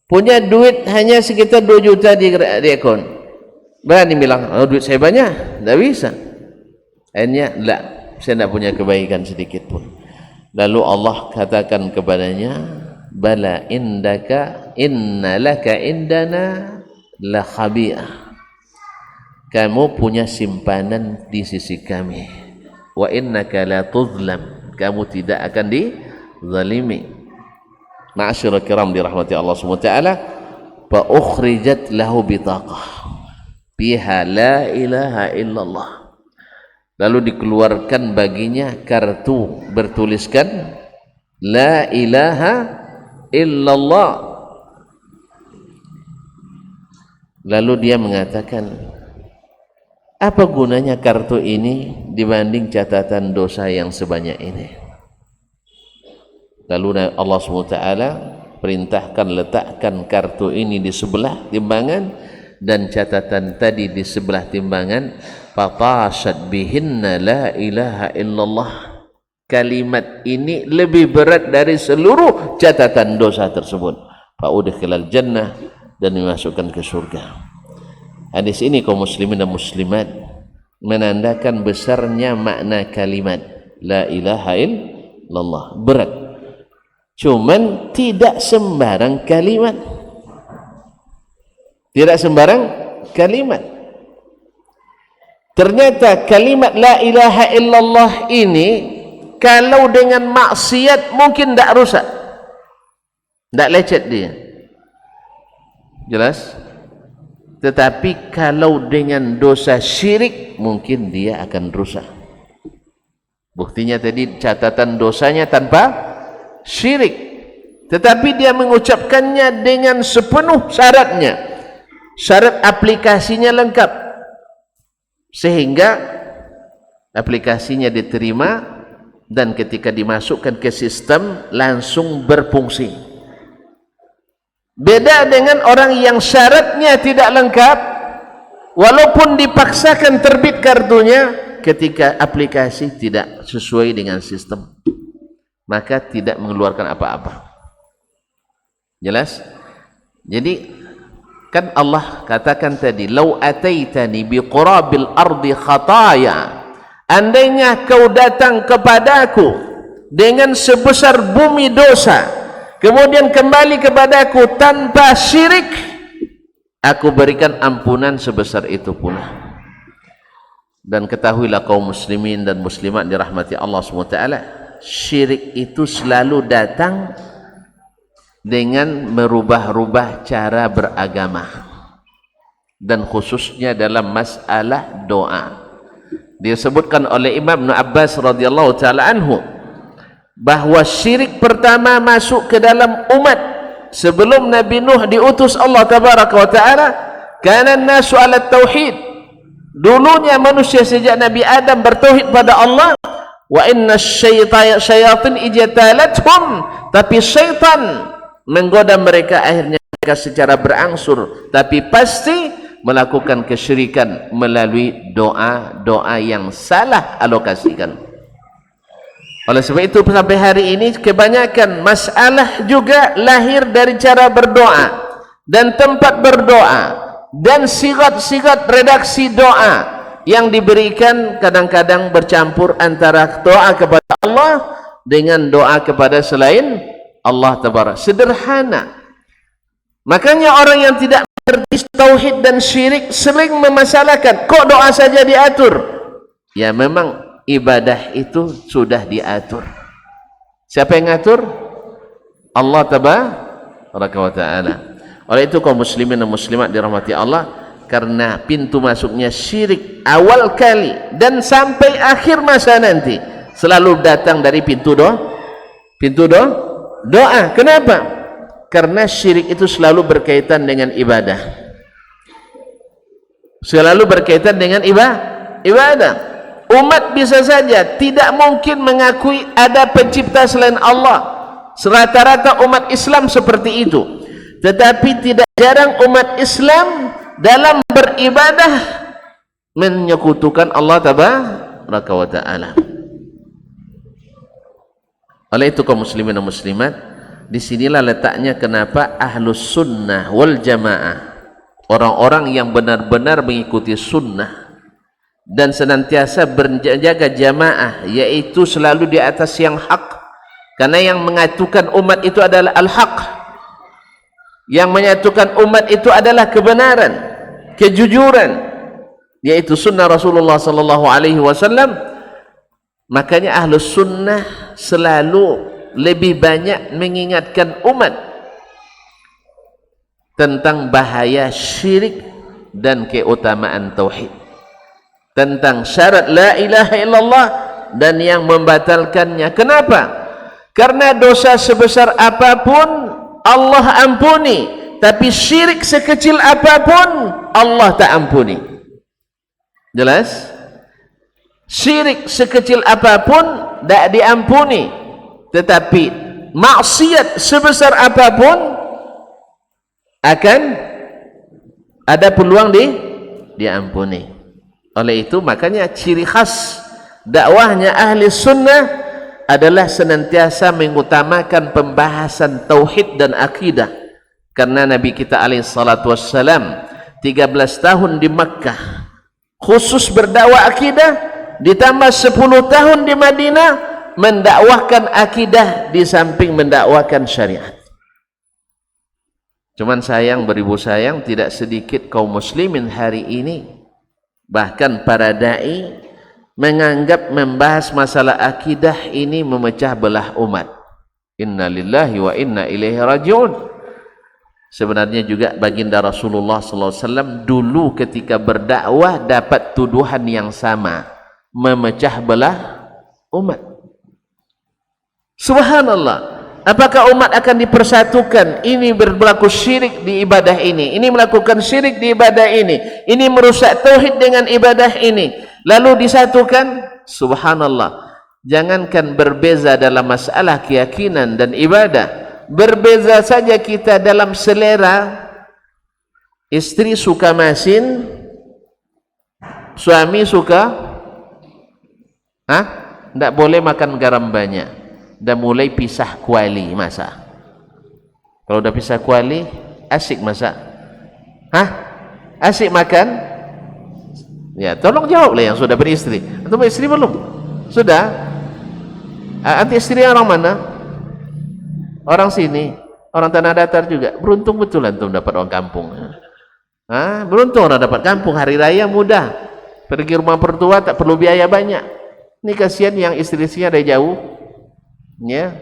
Punya duit hanya sekitar 2 juta di akun, berani bilang, oh duit saya banyak? Tidak bisa. Akhirnya, tidak, saya tidak punya kebaikan sedikit pun. Lalu Allah katakan kepadanya, bala indaka innalaka indana la khabi'ah, kamu punya simpanan di sisi kami, wa innaka la tuzlam, kamu tidak akan dizalimi. Ma'asyiral kiram dirahmati Allah Subhanahu wa taala, fa ukhrijat lahu bitaqah biha la ilaha illallah, lalu dikeluarkan baginya kartu bertuliskan la ilaha illallah. Lalu dia mengatakan, apa gunanya kartu ini dibanding catatan dosa yang sebanyak ini? Lalu Allah SWT perintahkan, letakkan kartu ini di sebelah timbangan dan catatan tadi di sebelah timbangan. Fatashat bihinna la ilaha illallah, kalimat ini lebih berat dari seluruh catatan dosa tersebut. Fa'udkhilal jannah, dan dimasukkan ke surga. Hadis ini kaum muslimin dan muslimat menandakan besarnya makna kalimat la ilaha illallah. Berat, cuman tidak sembarang kalimat, tidak sembarang kalimat. Ternyata kalimat la ilaha illallah ini kalau dengan maksiat mungkin tidak rusak, tidak lecet dia, jelas. Tetapi kalau dengan dosa syirik mungkin dia akan rusak. Buktinya tadi catatan dosanya tanpa syirik, tetapi dia mengucapkannya dengan sepenuh syaratnya, syarat aplikasinya lengkap, sehingga aplikasinya diterima dan ketika dimasukkan ke sistem langsung berfungsi. Beda dengan orang yang syaratnya tidak lengkap, walaupun dipaksakan terbit kartunya, ketika aplikasi tidak sesuai dengan sistem, maka tidak mengeluarkan apa-apa. Jelas? Jadi Kan Allah katakan tadi, "Lau ataitani biqurabil ardi khataya." Andainya kau datang kepadaku dengan sebesar bumi dosa, kemudian kembali kepadaku tanpa syirik, aku berikan ampunan sebesar itu pula. Dan ketahuilah kaum muslimin dan muslimat dirahmati Allah SWT, syirik itu selalu datang dengan merubah-rubah cara beragama, dan khususnya dalam masalah doa. Disebutkan oleh Imam Ibn Abbas radhiyallahu taala anhu bahwa syirik pertama masuk ke dalam umat sebelum Nabi Nuh diutus Allah tabaraka wa taala, kana an-nasu 'ala tauhid. Dulunya manusia sejak Nabi Adam bertauhid pada Allah. Wa inna syayatin ijtalathum, tapi syaitan menggoda mereka, akhirnya mereka secara berangsur tapi pasti melakukan kesyirikan melalui doa-doa yang salah alokasikan. Oleh sebab itu sampai hari ini kebanyakan masalah juga lahir dari cara berdoa dan tempat berdoa dan sigat-sigat redaksi doa yang diberikan kadang-kadang bercampur antara doa kepada Allah dengan doa kepada selain Allah tabarak. Sederhana. Makanya orang yang tidak mengerti tauhid dan syirik sering memasalahkan, kok doa saja diatur? Ya memang ibadah itu sudah diatur. Siapa yang ngatur? Allah tabaraka wa taala. Oleh itu kaum muslimin dan muslimat dirahmati Allah, karena pintu masuknya syirik awal kali dan sampai akhir masa nanti selalu datang dari pintu doa. Kenapa? Karena syirik itu selalu berkaitan dengan ibadah. Selalu berkaitan dengan ibadah. Umat bisa saja tidak mungkin mengakui ada pencipta selain Allah. Rata-rata umat Islam seperti itu. Tetapi tidak jarang umat Islam dalam beribadah menyekutukan Allah tabaraka wa taala. Oleh itu kaum muslimin dan muslimat, disinilah letaknya kenapa ahlus sunnah wal jamaah, orang-orang yang benar-benar mengikuti sunnah dan senantiasa berjaga jamaah, yaitu selalu di atas yang hak, karena yang menyatukan umat itu adalah al-haq, yang menyatukan umat itu adalah kebenaran, kejujuran, yaitu sunnah Rasulullah sallallahu alaihi wasallam. Makanya ahlus sunnah selalu lebih banyak mengingatkan umat tentang bahaya syirik dan keutamaan tauhid, tentang syarat la ilaha illallah dan yang membatalkannya. Kenapa? Karena dosa sebesar apapun Allah ampuni, tapi syirik sekecil apapun Allah tak ampuni. Jelas? Syirik sekecil apapun tak diampuni, tetapi maksiat sebesar apapun akan ada peluang diampuni. Oleh itu makanya ciri khas dakwahnya ahli sunnah adalah senantiasa mengutamakan pembahasan tauhid dan akidah, karena Nabi kita alaihi salatu wassalam 13 tahun di Makkah khusus berdakwah akidah, ditambah 10 tahun di Madinah mendakwahkan akidah di samping mendakwahkan syariat. Cuman sayang, beribu sayang, tidak sedikit kaum muslimin hari ini, bahkan para dai, menganggap membahas masalah akidah ini memecah belah umat. Inna lillahi wa inna ilaihi raji'un. Sebenarnya juga baginda Rasulullah SAW dulu ketika berdakwah dapat tuduhan yang sama, memecah belah umat. Subhanallah, apakah umat akan dipersatukan? Ini berlaku syirik di ibadah ini melakukan syirik di ibadah ini merusak tauhid dengan ibadah ini, lalu disatukan? Subhanallah, jangankan berbeza dalam masalah keyakinan dan ibadah, berbeza saja kita dalam selera. Istri suka masin, suami suka tidak boleh makan garam banyak, dan mulai pisah kuali masak. Kalau udah pisah kuali asik masak. Hah? Asyik makan? Ya, tolong jawablah yang sudah beristri. Atau beristri belum? Sudah? Anti istri orang mana? Orang sini, orang tanah datar juga. Beruntung betul antum dapat orang kampung. Beruntung orang dapat kampung, hari raya mudah. Pergi rumah pertua tak perlu biaya banyak. Ini kasihan yang istri-istrinya dari jauh. Ya.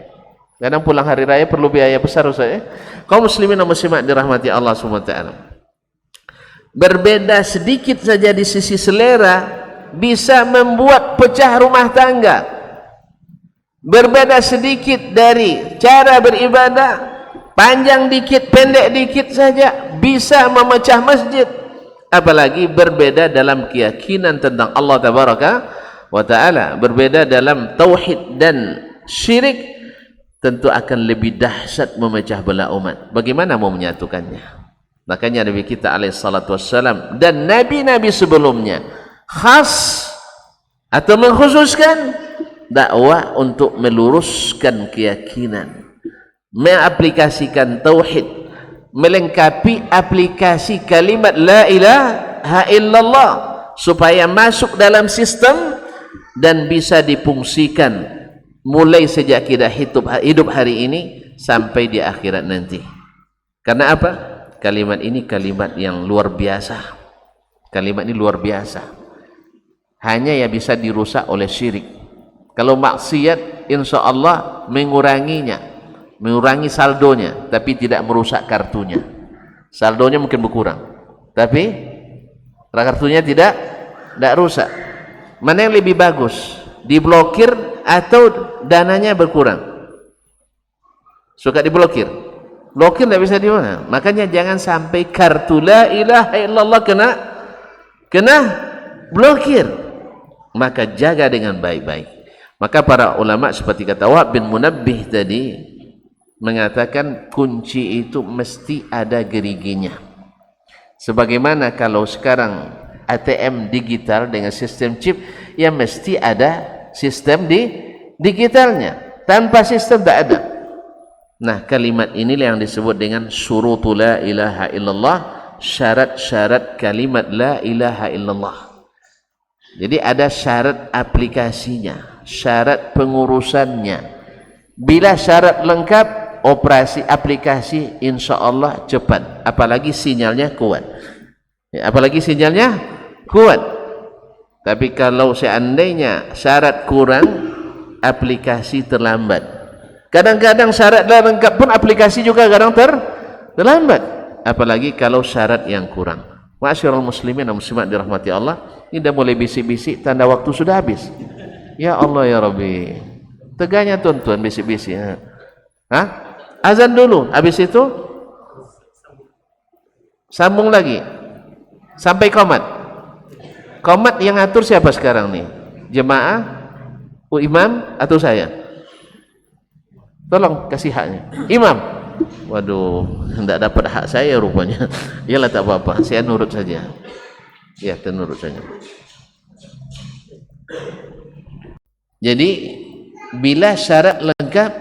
Kadang pulang hari raya perlu biaya besar Ustaz ya. Kaum muslimin dan muslimat dirahmati Allah SWT. Berbeda sedikit saja di sisi selera bisa membuat pecah rumah tangga. Berbeda sedikit dari cara beribadah, panjang dikit, pendek dikit saja bisa memecah masjid. Apalagi berbeda dalam keyakinan tentang Allah Tabaraka wa Ta'ala, berbeda dalam tauhid dan syirik, tentu akan lebih dahsyat memecah belah umat. Bagaimana mau menyatukannya? Makanya Nabi kita alaihi salatu wassalam dan nabi-nabi sebelumnya khas atau mengkhususkan dakwah untuk meluruskan keyakinan, mengaplikasikan tauhid, melengkapi aplikasi kalimat la ilaha illallah supaya masuk dalam sistem dan bisa difungsikan mulai sejak kita hidup hari ini sampai di akhirat nanti. Karena apa? Kalimat ini kalimat yang luar biasa. Kalimat ini luar biasa. Hanya yang bisa dirusak oleh syirik. Kalau maksiat, insya Allah menguranginya, mengurangi saldonya, tapi tidak merusak kartunya. Saldonya mungkin berkurang, tapi kartunya tidak rusak. Mana yang lebih bagus? Diblokir atau dananya berkurang? Suka diblokir. Blokir tidak bisa di mana. Makanya jangan sampai kartu la ilaha illallah kena blokir. Maka jaga dengan baik-baik. Maka para ulama seperti kata Wahab bin Munabbih tadi mengatakan kunci itu mesti ada geriginya. Sebagaimana kalau sekarang ATM digital dengan sistem chip, ya mesti ada sistem digitalnya. Tanpa sistem tak ada. Nah, kalimat inilah yang disebut dengan syurutul la ilaha illallah, syarat-syarat kalimat la ilaha illallah. Jadi ada syarat aplikasinya, syarat pengurusannya. Bila syarat lengkap, operasi aplikasi insya Allah cepat, apalagi sinyalnya kuat. Ya, apalagi sinyalnya kuat. Tapi kalau seandainya syarat kurang, aplikasi terlambat. Kadang-kadang syarat dah lengkap pun aplikasi juga kadang terlambat. Apalagi kalau syarat yang kurang. Ma'asyiral muslimin dan muslimat dirahmati Allah, ini dah mulai bisik-bisik tanda waktu sudah habis. Ya Allah ya Rabbi. Teganya tuan-tuan bisik-bisik. Azan dulu, habis itu sambung lagi sampai qomat. Qomat yang atur siapa sekarang nih? Jemaah, imam atau saya? Tolong kasih haknya. Imam. Waduh, tidak dapat hak saya rupanya. Yalah tak apa-apa, saya nurut saja. Ya, nurut saja. Jadi bila syarat lengkap,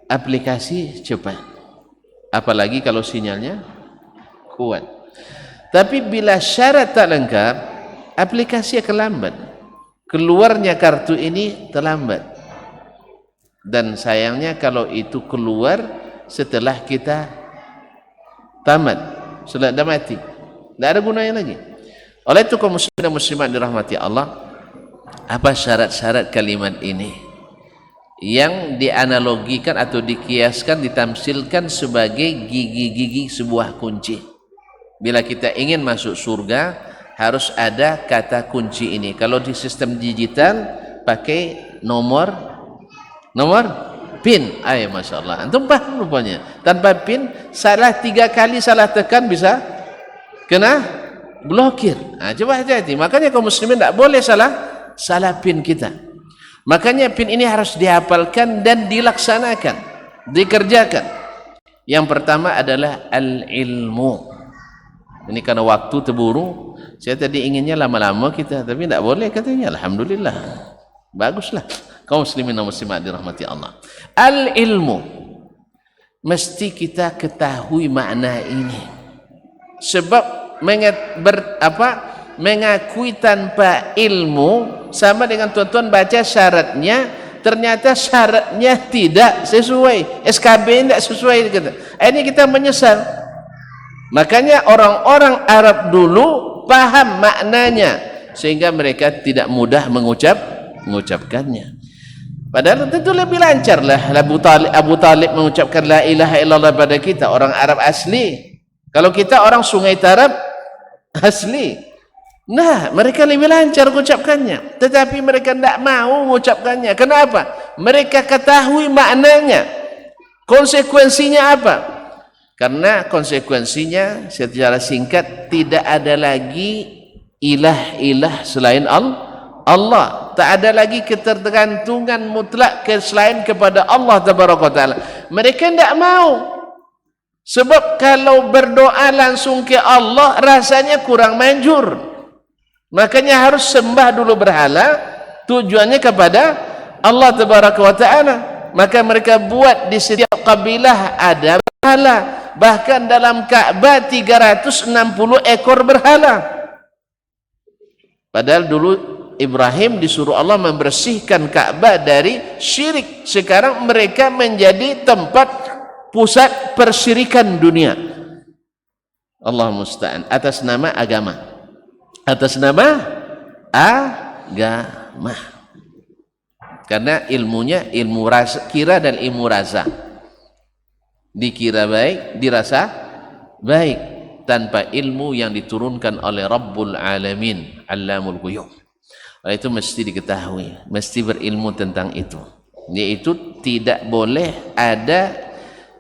aplikasi cepat. Apalagi kalau sinyalnya kuat. Tapi bila syarat tak lengkap, aplikasi akan lambat. Keluarnya kartu ini terlambat. Dan sayangnya kalau itu keluar setelah kita tamat, sudah mati, tidak ada gunanya lagi. Oleh itu kaum muslimin dan muslimat dirahmati Allah, apa syarat-syarat kalimat ini yang dianalogikan atau dikiaskan, ditamsilkan sebagai gigi-gigi sebuah kunci. Bila kita ingin masuk surga, harus ada kata kunci ini. Kalau di sistem digital pakai nomor pin. Ay, Masya Allah, antum paham rupanya. Tanpa pin, salah 3 kali salah tekan bisa kena blokir. Coba hati-hati. Makanya kaum muslimin tak boleh salah pin kita. Makanya pin ini harus dihafalkan dan dilaksanakan, dikerjakan. Yang pertama adalah al-ilmu. Ini karena waktu terburu, saya tadi inginnya lama-lama kita, tapi tak boleh katanya. Alhamdulillah, baguslah. Kaum muslimin dan muslimat dirahmati Allah. Al-ilmu, mesti kita ketahui makna ini. Sebab mengakui tanpa ilmu sama dengan tuan-tuan baca syaratnya, ternyata syaratnya tidak sesuai, SKB tidak sesuai. Ini kita menyesal. Makanya orang-orang Arab dulu paham maknanya, sehingga mereka tidak mudah mengucapkannya. Padahal tentu lebih lancarlah Abu Talib mengucapkan la ilaha illallah pada kita, orang Arab asli. Kalau kita orang Sungai Tarab asli, nah mereka lebih lancar mengucapkannya. Tetapi mereka tidak mau mengucapkannya. Kenapa? Mereka ketahui maknanya. Konsekuensinya apa? Karena konsekuensinya secara singkat, tidak ada lagi ilah-ilah selain Allah. Tak ada lagi ketergantungan mutlak selain kepada Allah Tabaraka Ta'ala. Mereka tidak mau. Sebab kalau berdoa langsung ke Allah, rasanya kurang manjur. Makanya harus sembah dulu berhala, tujuannya kepada Allah Tabaraka wa Ta'ala. Maka mereka buat di setiap kabilah ada berhala. Bahkan dalam Ka'bah 360 ekor berhala. Padahal dulu Ibrahim disuruh Allah membersihkan Ka'bah dari syirik. Sekarang mereka menjadi tempat pusat persyirikan dunia. Allah musta'an. Atas nama agama. Atas nama agama. Karena ilmunya ilmu rasa, kira dan ilmu rasa. Dikira baik, dirasa baik, tanpa ilmu yang diturunkan oleh Rabbul Alamin, Allamul Ghuyub. Itu mesti diketahui, mesti berilmu tentang itu. Yaitu tidak boleh ada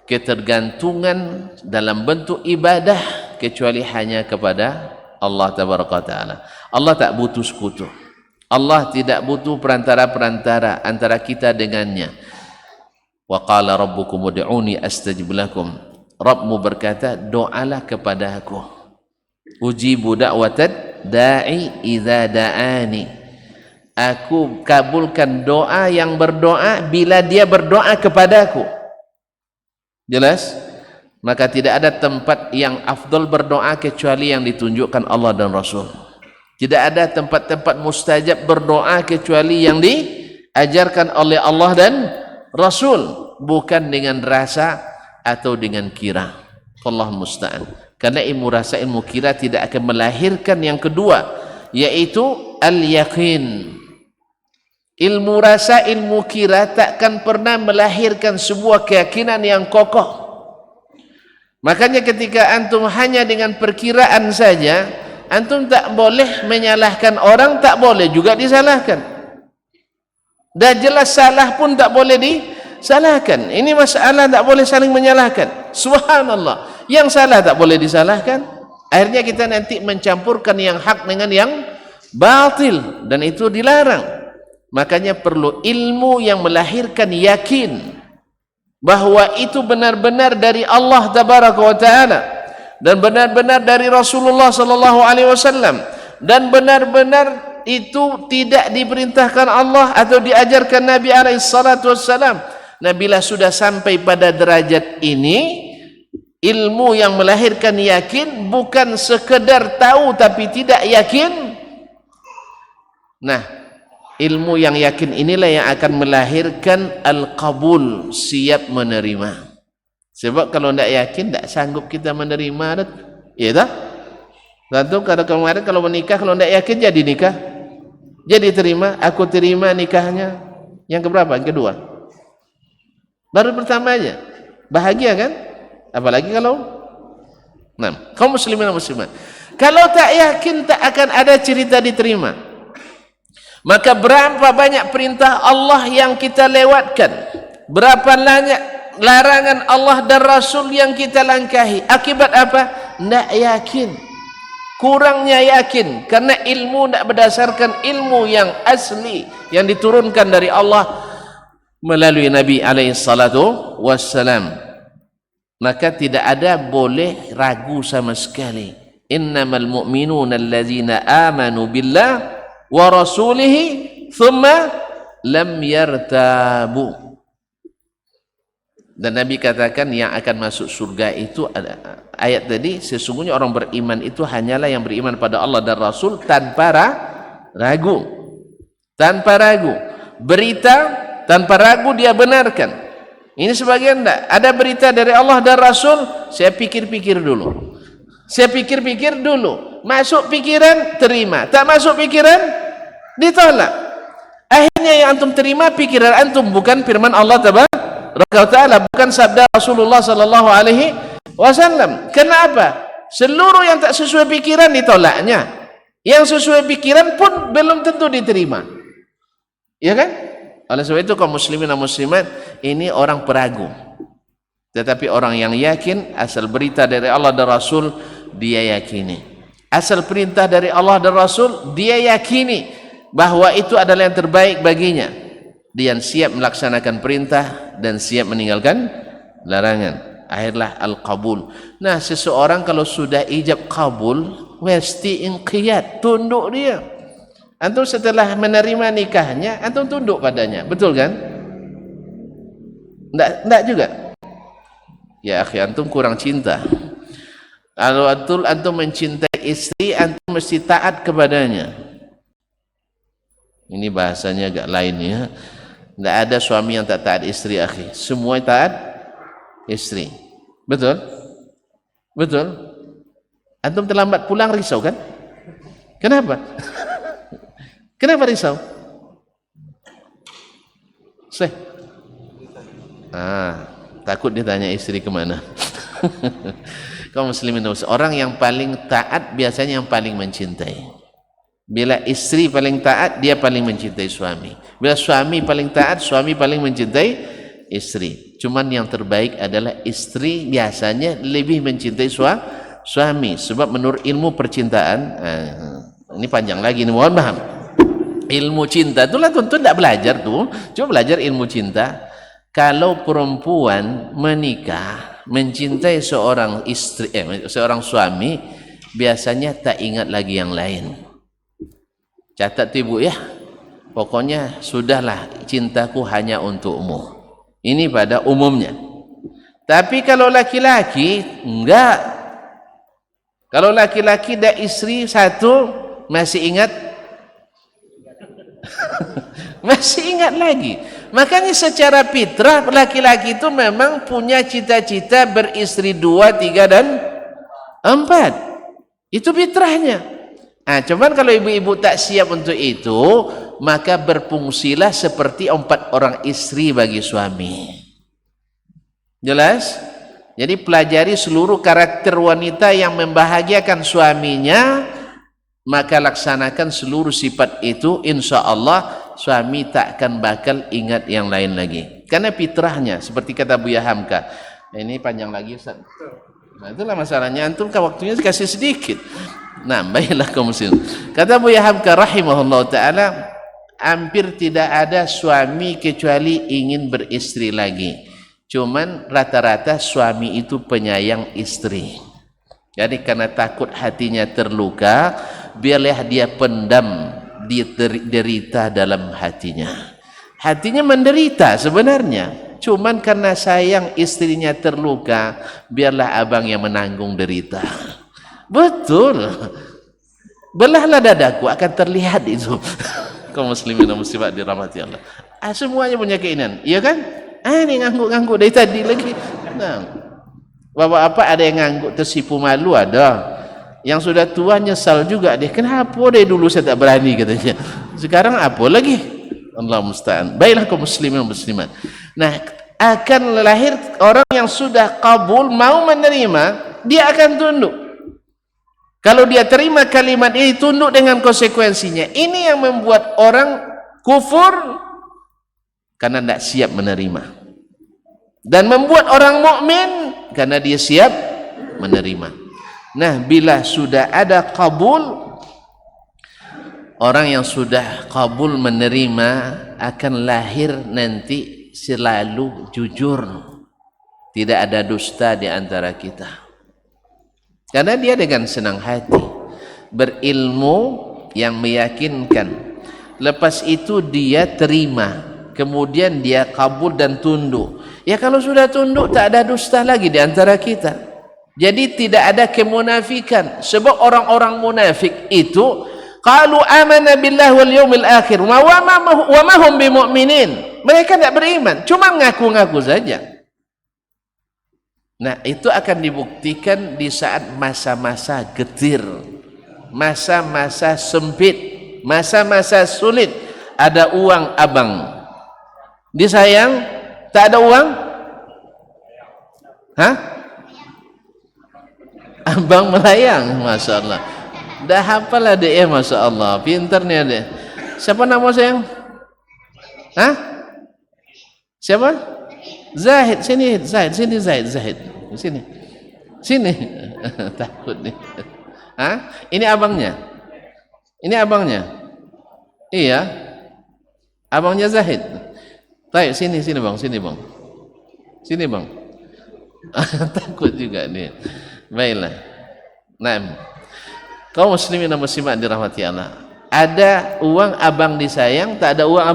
ketergantungan dalam bentuk ibadah kecuali hanya kepada Allah Tabaraka Ta'ala. Allah tak butuh sekutu. Allah tidak butuh perantara-perantara antara kita dengannya. Wa qala rabbukum ud'uni astajib lakum. Rabbmu berkata, doalah kepada aku. Ujibu da'watad da'i idza da'ani. Aku kabulkan doa yang berdoa bila dia berdoa kepadaku. Jelas? Maka tidak ada tempat yang afdal berdoa kecuali yang ditunjukkan Allah dan Rasul. Tidak ada tempat-tempat mustajab berdoa kecuali yang diajarkan oleh Allah dan Rasul, bukan dengan rasa atau dengan kira. Allah musta'an. Karena ilmu rasa, ilmu kira tidak akan melahirkan yang kedua, yaitu al-yaqin. Ilmu rasa, ilmu kira takkan pernah melahirkan sebuah keyakinan yang kokoh. Makanya ketika antum hanya dengan perkiraan saja, antum tak boleh menyalahkan orang, tak boleh juga disalahkan. Dah jelas salah pun tak boleh disalahkan. Ini masalah tak boleh saling menyalahkan. Subhanallah. Yang salah tak boleh disalahkan. Akhirnya kita nanti mencampurkan yang hak dengan yang batil, dan itu dilarang. Makanya perlu ilmu yang melahirkan yakin bahwa itu benar-benar dari Allah Tabaraka wa Ta'ala, dan benar-benar dari Rasulullah sallallahu alaihi wasallam, dan benar-benar itu tidak diperintahkan Allah atau diajarkan Nabi alaihi salatu wassalam. Nah, bila sudah sampai pada derajat ini, ilmu yang melahirkan yakin, bukan sekedar tahu tapi tidak yakin. Nah, ilmu yang yakin inilah yang akan melahirkan al-qabul, siap menerima. Sebab kalau tidak yakin, tidak sanggup kita menerima. Ya tak? Tentu kalau kemarin kalau menikah, kalau tidak yakin jadi nikah, jadi terima, aku terima nikahnya. Yang keberapa? Yang kedua. Baru pertama aja. Bahagia kan? Apalagi kalau kaum muslimin dan muslimat. Kalau tak yakin, tak akan ada cerita diterima. Maka berapa banyak perintah Allah yang kita lewatkan, berapa banyak larangan Allah dan Rasul yang kita langkahi. Akibat apa? Tidak yakin, kurangnya yakin, karena ilmu tidak berdasarkan ilmu yang asli yang diturunkan dari Allah melalui Nabi alaihi salatu wassalam. Maka tidak ada boleh ragu sama sekali. Innamal mu'minuna allazina amanu billah wa rasulihi thumma lam yartabu. Dan Nabi katakan yang akan masuk surga itu ayat tadi, sesungguhnya orang beriman itu hanyalah yang beriman pada Allah dan Rasul tanpa ragu. Tanpa ragu. Berita tanpa ragu dia benarkan. Ini sebagian enggak. Ada berita dari Allah dan Rasul, saya pikir-pikir dulu. Saya pikir-pikir dulu. Masuk pikiran, terima. Tak masuk pikiran, ditolak. Akhirnya yang antum terima pikiran antum, bukan firman Allah Ta'ala, bukan sabda Rasulullah sallallahu alaihi wasallam. Kenapa? Seluruh yang tak sesuai pikiran ditolaknya. Yang sesuai pikiran pun belum tentu diterima. Ya kan? Oleh sebab itu kaum muslimin dan muslimat, ini orang peragu. Tetapi orang yang yakin asal berita dari Allah dan Rasul, dia yakini. Asal perintah dari Allah dan Rasul, dia yakini bahwa itu adalah yang terbaik baginya. Dia siap melaksanakan perintah dan siap meninggalkan larangan. Akhirlah al-qabul. Nah, seseorang kalau sudah ijab qabul, mesti inqiyad, tunduk dia. Antum setelah menerima nikahnya, antum tunduk padanya. Betul kan? Enggak juga? Ya akhi, antum kurang cinta. Kalau antum mencintai istri, antum mesti taat kepadanya. Ini bahasanya agak lain ya. Tidak ada suami yang tak taat istri akhi. Semua taat istri. Betul? Betul? Antum terlambat pulang risau kan? Kenapa? Kenapa risau? Takut ditanya istri kemana. Kaum muslimin, orang yang paling taat biasanya yang paling mencintai. Bila istri paling taat, dia paling mencintai suami. Bila suami paling taat, suami paling mencintai istri. Cuman yang terbaik adalah istri biasanya lebih mencintai suami. Sebab menurut ilmu percintaan, ini panjang lagi, ini mohon paham. Ilmu cinta itulah tentu tidak belajar tuh. Coba belajar ilmu cinta. Kalau perempuan menikah, mencintai seorang istri, seorang suami, biasanya tak ingat lagi yang lain. Catat ibu ya, pokoknya sudahlah, cintaku hanya untukmu. Ini pada umumnya. Tapi kalau laki-laki enggak. Kalau laki-laki dah istri satu, masih ingat? Masih ingat lagi. Makanya secara fitrah laki-laki itu memang punya cita-cita beristri 2, 3 dan 4. Itu fitrahnya. Cuman kalau ibu-ibu tak siap untuk itu, maka berfungsilah seperti 4 orang istri bagi suami. Jelas? Jadi pelajari seluruh karakter wanita yang membahagiakan suaminya, maka laksanakan seluruh sifat itu, insya Allah suami tak akan bakal ingat yang lain lagi. Karena fitrahnya, seperti kata Buya Hamka. Ini panjang lagi Ustaz. Nah, itulah masalahnya, antum kan waktunya kasih sedikit. Nah, baiklah kaum muslimin. Kata Buya Hamka rahimahullah ta'ala, hampir tidak ada suami kecuali ingin beristri lagi. Cuman rata-rata suami itu penyayang istri. Jadi karena takut hatinya terluka, biarlah dia pendam derita dalam hatinya. Hatinya menderita sebenarnya. Cuman karena sayang istrinya terluka, biarlah abang yang menanggung derita. Betul. Belahlah dadaku, akan terlihat itu. Kaum muslimin dan muslimat dirahmati Allah. Semuanya punya keinginan, iya kan? Ini ngangguk-ngangguk dari tadi lagi. Nah, bapak-bapak ada yang ngangguk tersipu malu, ada. Yang sudah tua nyesal juga dia. Kenapa dari dulu saya tak berani katanya. Sekarang apa lagi? Allah musta'an. Baiklah kaum muslimin dan muslimat. Nah, akan lahir orang yang sudah kabul, mau menerima, dia akan tunduk. Kalau dia terima kalimat ini, tunduk dengan konsekuensinya. Ini yang membuat orang kufur karena tidak siap menerima, dan membuat orang mukmin karena dia siap menerima. Nah, bila sudah ada kabul, orang yang sudah kabul menerima akan lahir nanti selalu jujur, tidak ada dusta di antara kita. Karena dia dengan senang hati berilmu yang meyakinkan. Lepas itu dia terima, kemudian dia kabul dan tunduk. Ya kalau sudah tunduk tak ada dusta lagi di antara kita. Jadi tidak ada kemunafikan. Sebab orang-orang munafik itu qalu amanna billahi wal yawmil akhir wa ma hum bimu'minin. Mereka tidak beriman, cuma ngaku-ngaku saja. Nah, itu akan dibuktikan di saat masa-masa getir, masa-masa sempit, masa-masa sulit. Ada uang abang disayang, tak ada uang, abang melayang. Masya Allah, dah hafalah dia, Masya Allah, pintarnya dia. Siapa nama sayang? Siapa? Zahid. Sini Zahid, sini Zahid, sini takut nih. Ini abangnya, iya, abangnya Zahid. Baik, sini bang, takut juga dia. Baiklah. Nah, kaum muslimin dan muslimat dirahmati Allah, ada uang abang disayang, tak ada uang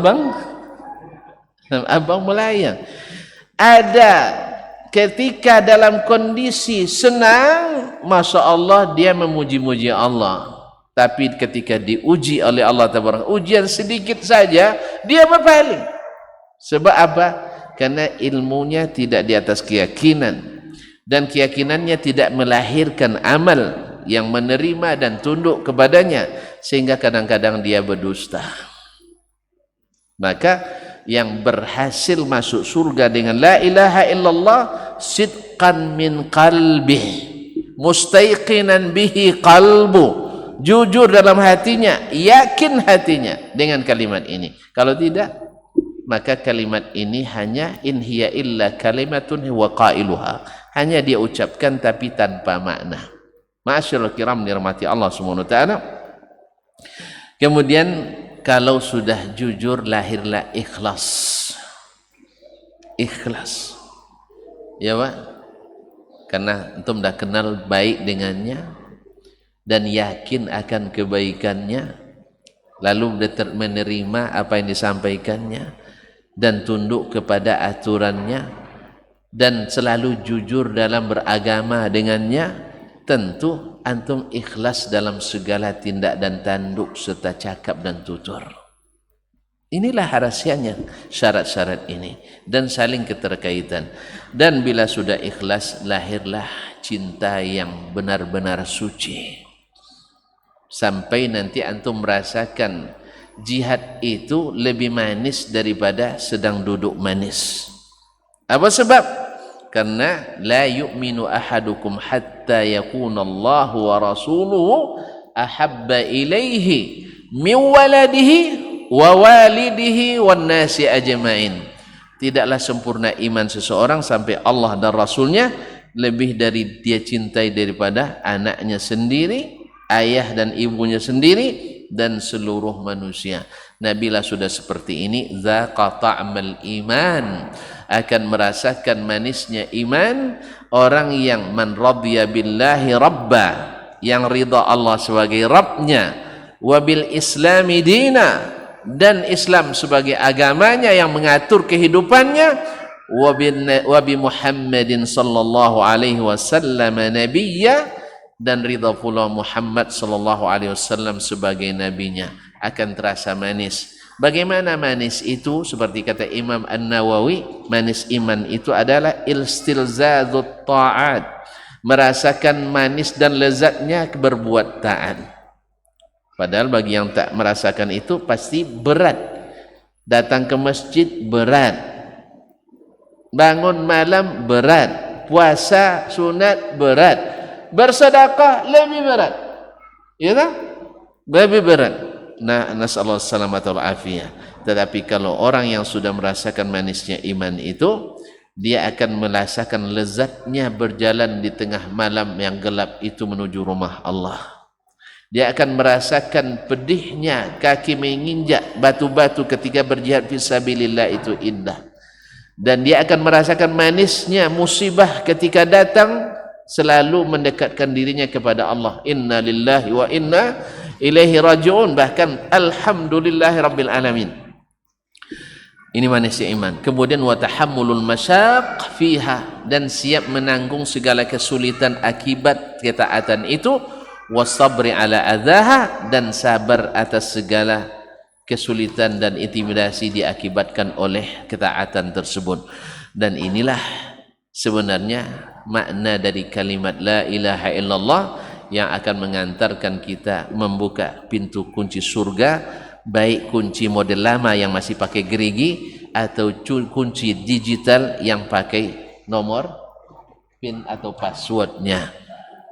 abang melayang. Ada ketika dalam kondisi senang, Masya Allah, dia memuji-muji Allah. Tapi ketika diuji oleh Allah Taala, ujian sedikit saja, dia berpaling. Sebab apa? Karena ilmunya tidak di atas keyakinan, dan keyakinannya tidak melahirkan amal yang menerima dan tunduk kepadanya, sehingga kadang-kadang dia berdusta. Maka yang berhasil masuk surga dengan la ilaha illallah sidqan min qalbih mustaiqinan bihi qalbu, jujur dalam hatinya, yakin hatinya dengan kalimat ini. Kalau tidak, maka kalimat ini hanya in hiya illa kalimatun huwa qailuha, hanya dia ucapkan tapi tanpa makna. Ma'asyiral kiram dirahmati Allah Subhanahu wa taala. Kemudian kalau sudah jujur, lahirlah ikhlas. Ya Pak, karena antum dah kenal baik dengannya dan yakin akan kebaikannya, lalu menerima apa yang disampaikannya dan tunduk kepada aturannya dan selalu jujur dalam beragama dengannya, tentu antum ikhlas dalam segala tindak dan tanduk serta cakap dan tutur. Inilah rahasianya syarat-syarat ini dan saling keterkaitan. Dan bila sudah ikhlas, lahirlah cinta yang benar-benar suci. Sampai nanti antum merasakan jihad itu lebih manis daripada sedang duduk manis. Apa sebab? Karena la yu'minu ahadukum hatta yakuna Allah wa rasuluhu ahabba ilaihi min waladihi wa walidihi wan nasi ajmain. Tidaklah sempurna iman seseorang sampai Allah dan Rasulnya lebih dari dia cintai daripada anaknya sendiri, ayah dan ibunya sendiri, dan seluruh manusia. Nah, bila sudah seperti ini, zaqa ta'mal iman, akan merasakan manisnya iman orang yang man radiya billahi rabba, yang ridha Allah sebagai Rabbnya, wabil islami dina, dan Islam sebagai agamanya yang mengatur kehidupannya, wabi Muhammadin sallallahu alaihi wasallam nabiyya, dan ridha pula Muhammad sallallahu alaihi wasallam sebagai nabinya, akan terasa manis. Bagaimana manis itu? Seperti kata Imam An-Nawawi, manis iman itu adalah istilzazut ta'at, merasakan manis dan lezatnya berbuat taat. Padahal bagi yang tak merasakan itu pasti berat. Datang ke masjid berat, bangun malam berat, puasa sunat berat, bersedekah lebih berat, ya tak? Lebih berat. Nah, nasallahu salamatul afiyah. Tetapi kalau orang yang sudah merasakan manisnya iman itu, dia akan merasakan lezatnya berjalan di tengah malam yang gelap itu menuju rumah Allah. Dia akan merasakan pedihnya kaki menginjak batu-batu ketika berjihad fisabilillah, itu indah. Dan dia akan merasakan manisnya musibah ketika datang, selalu mendekatkan dirinya kepada Allah. Inna lillahi wa inna ilaihi raji'un, bahkan alhamdulillahi rabbil alamin. Ini manisnya iman. Kemudian wa tahammulul masyaq fiha, dan siap menanggung segala kesulitan akibat ketaatan itu, wasabri ala adzaha, dan sabar atas segala kesulitan dan intimidasi diakibatkan oleh ketaatan tersebut. Dan inilah sebenarnya makna dari kalimat la ilaha illallah yang akan mengantarkan kita membuka pintu kunci surga, baik kunci model lama yang masih pakai gerigi atau kunci digital yang pakai nomor PIN atau passwordnya.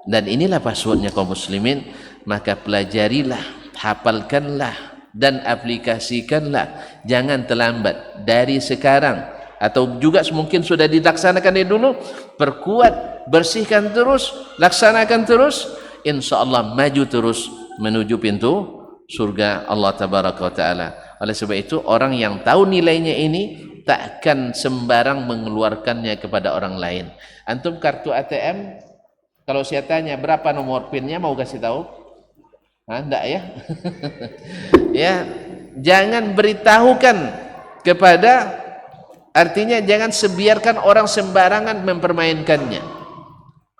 Dan inilah passwordnya kaum muslimin. Maka pelajarilah, hafalkanlah, dan aplikasikanlah. Jangan terlambat dari sekarang, atau juga mungkin sudah dilaksanakan dari dulu. Perkuat, bersihkan terus, laksanakan terus, insya Allah maju terus menuju pintu surga Allah tabaraka wa ta'ala. Oleh sebab itu, orang yang tahu nilainya ini takkan sembarang mengeluarkannya kepada orang lain. Antum kartu ATM, kalau saya tanya berapa nomor PIN-nya, mau kasih tahu? Enggak ya? Ya, jangan beritahukan kepada, artinya jangan sebiarkan orang sembarangan mempermainkannya.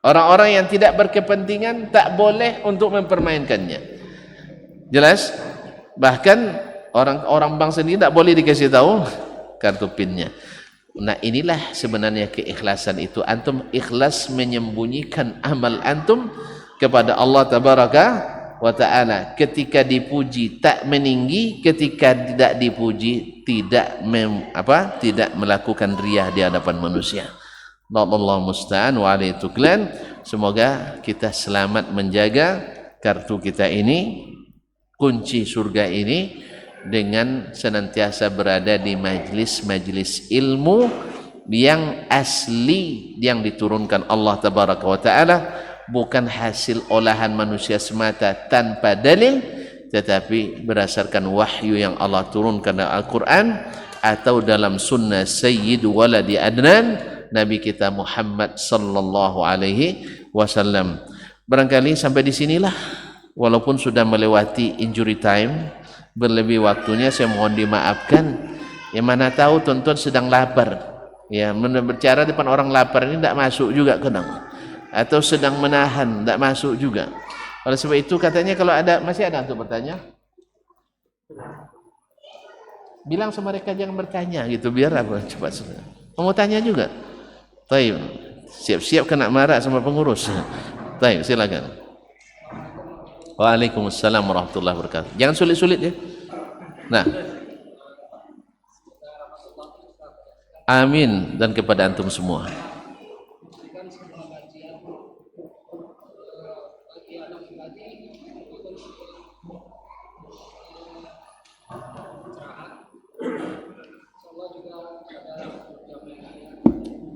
Orang-orang yang tidak berkepentingan tak boleh untuk mempermainkannya. Jelas? Bahkan orang-orang bank sendiri tak boleh dikasih tahu kartu PIN-nya. Nah, inilah sebenarnya keikhlasan itu. Antum ikhlas menyembunyikan amal antum kepada Allah tabaraka wa ta'ala. Ketika dipuji tak meninggi, ketika tidak dipuji tidak tidak melakukan riyah di hadapan manusia. Allah musta'an wa alaihi tuklan. Semoga kita selamat menjaga kartu kita ini, kunci surga ini, dengan senantiasa berada di majlis-majlis ilmu yang asli yang diturunkan Allah tabaraka wa ta'ala, bukan hasil olahan manusia semata tanpa dalil, tetapi berdasarkan wahyu yang Allah turunkan dalam Al-Quran atau dalam sunnah Sayyid Waladi Adnan, Nabi kita Muhammad sallallahu alaihi wasallam. Barangkali sampai di sinilah, walaupun sudah melewati injury time, berlebih waktunya, saya mohon dimaafkan. Yang mana tahu tuan-tuan sedang lapar, ya, berbicara depan orang lapar ini tidak masuk juga kadang, atau sedang menahan tidak masuk juga. Oleh sebab itu katanya kalau ada, masih ada untuk bertanya, bilang sama mereka jangan bertanya gitu, biar apa cepat. Mau tanya juga, baik, siap-siap kena marah sama pengurus. Baik, silakan. Waalaikumsalam warahmatullahi wabarakatuh. Jangan sulit-sulit ya. Nah, amin, dan kepada antum semua.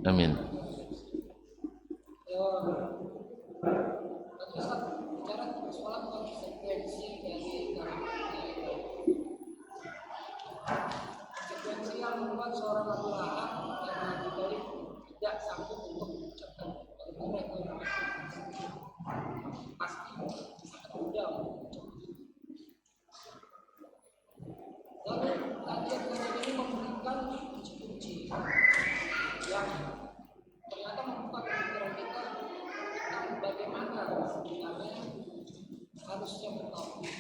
Amin. Seorang laki-laki yang tidak sanggup untuk mengucapkan pasti sangat mudah. Lalu kajian ini memberikan kunci-kunci yang ternyata membuka pikiran kita tentang bagaimana sebenarnya harusnya bertauhid.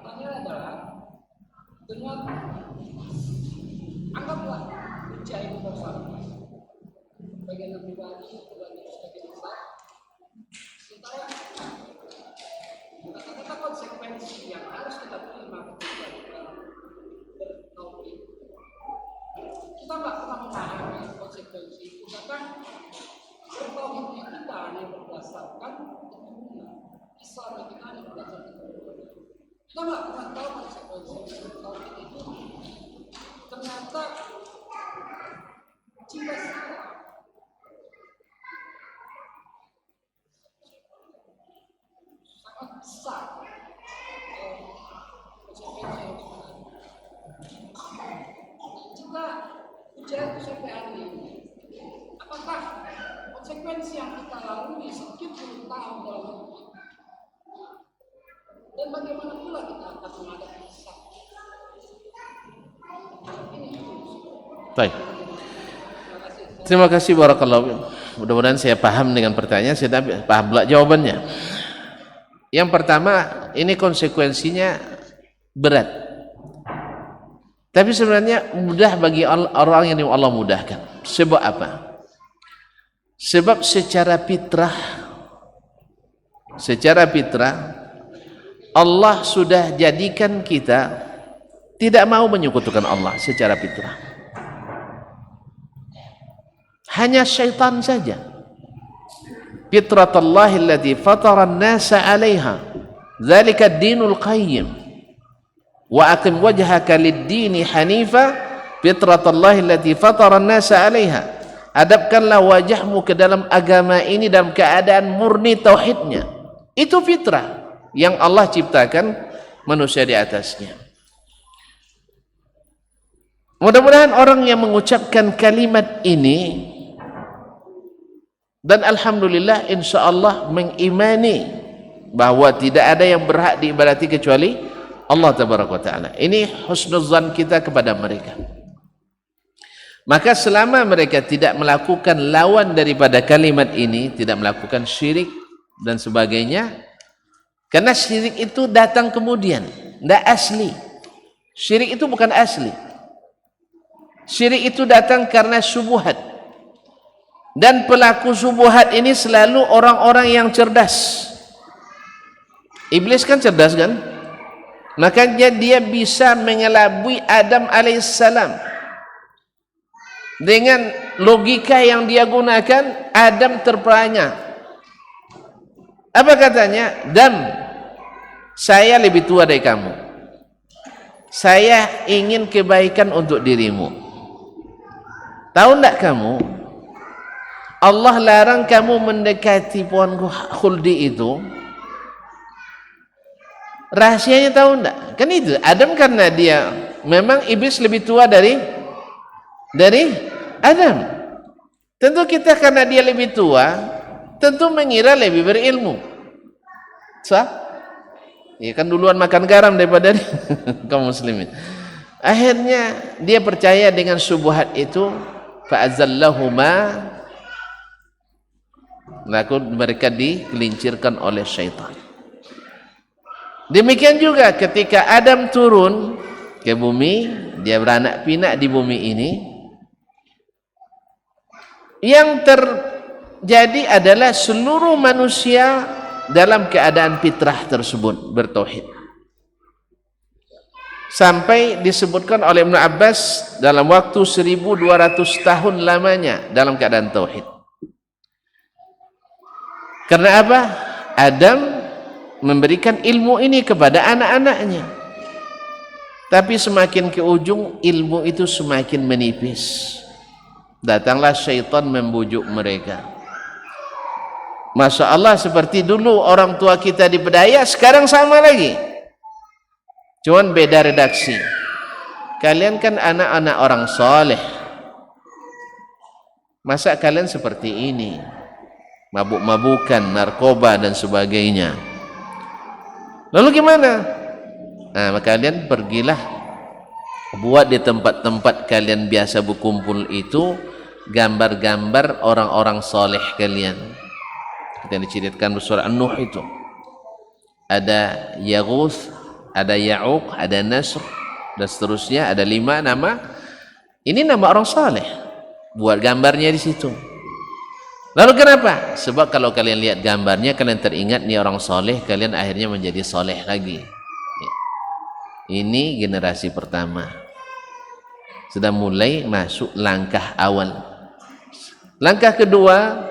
Pertanyaannya adalah, dengan anggaplah hujah itu bersama bagian pribadi, bagian sebagian besar, sementara kata-kata konsekuensi yang harus kita terima ketika kita bertauhid, kita nggak pernah memahami konsekuensi itu. Bahkan bertauhidnya kita hanya berdasarkan keturunan, Islam kita hanya berdasarkan keturunan. Kita nggak pernah tahu konsekuensi bertauhid itu. Ternyata jika salah sangat besar konsekuensi yang sebenarnya. Jika ujian itu sampai hari ini, apakah konsekuensi yang kita lalui sekian puluh tahun dalam hidup, dan bagaimana pula kita akan menghadapi hisab? Baik. Terima kasih barakallahu. Mudah-mudahan saya paham dengan pertanyaan, saya paham pula jawabannya. Yang pertama, ini konsekuensinya berat. Tapi sebenarnya mudah bagi orang yang Allah mudahkan. Sebab apa? Sebab secara fitrah Allah sudah jadikan kita tidak mau menyekutukan Allah secara fitrah. Hanya syaitan saja. Fitratallahi allati fatara an-nasa 'alaiha. Dzalika ad-dinul qayyim. Wa aqim wajhaka lid-dini hanifa fitratallahi allati fatara an-nasa 'alaiha. Hadapkanlah wajahmu ke dalam agama ini dalam keadaan murni tauhidnya. Itu fitrah yang Allah ciptakan manusia di atasnya. Mudah-mudahan orang yang mengucapkan kalimat ini dan alhamdulillah insyaallah mengimani bahwa tidak ada yang berhak diibadati kecuali Allah tabaraka taala. Ini husnuzan kita kepada mereka. Maka selama mereka tidak melakukan lawan daripada kalimat ini, tidak melakukan syirik dan sebagainya, karena syirik itu datang kemudian, tidak asli. Syirik itu bukan asli. Syirik itu datang karena syubhat. Dan pelaku syubhat ini selalu orang-orang yang cerdas. Iblis kan cerdas kan? Makanya dia bisa mengelabui Adam alaihissalam. Dengan logika yang dia gunakan, Adam terperangah. Apa katanya? Adam, saya lebih tua dari kamu. Saya ingin kebaikan untuk dirimu. Tahu enggak kamu? Allah larang kamu mendekati pohon khuldi itu. Rahasianya tahu enggak? Kan itu, Adam karena dia memang iblis lebih tua dari Adam. Tentu kita karena dia lebih tua, tentu mengira lebih berilmu. Sah? Ya kan duluan makan garam daripada kaum muslimin. Akhirnya dia percaya dengan syubhat itu, fa'azallahuma, lalu mereka digelincirkan oleh syaitan. Demikian juga ketika Adam turun ke bumi, dia beranak pinak di bumi ini, yang terjadi adalah seluruh manusia dalam keadaan fitrah tersebut bertauhid. Sampai disebutkan oleh Ibnu Abbas dalam waktu 1200 tahun lamanya dalam keadaan tauhid. Karena apa? Adam memberikan ilmu ini kepada anak-anaknya. Tapi semakin ke ujung ilmu itu semakin menipis. Datanglah syaitan membujuk mereka. Masya Allah, seperti dulu orang tua kita dipedaya, sekarang sama lagi. Cuman beda redaksi. Kalian kan anak-anak orang soleh. Masa kalian seperti ini? Mabuk-mabukan, narkoba dan sebagainya. Lalu gimana? Nah, kalian pergilah buat di tempat-tempat kalian biasa berkumpul itu gambar-gambar orang-orang soleh kalian. Kita diceritakan surah An-Nuh itu. Ada Yaghuth, ada Ya'uq, ada Nasr dan seterusnya, ada 5 nama. Ini nama orang soleh. Buat gambarnya di situ. Lalu kenapa? Sebab kalau kalian lihat gambarnya, kalian teringat nih orang soleh, kalian akhirnya menjadi soleh lagi. Ini generasi pertama. Sudah mulai masuk langkah awal. Langkah kedua,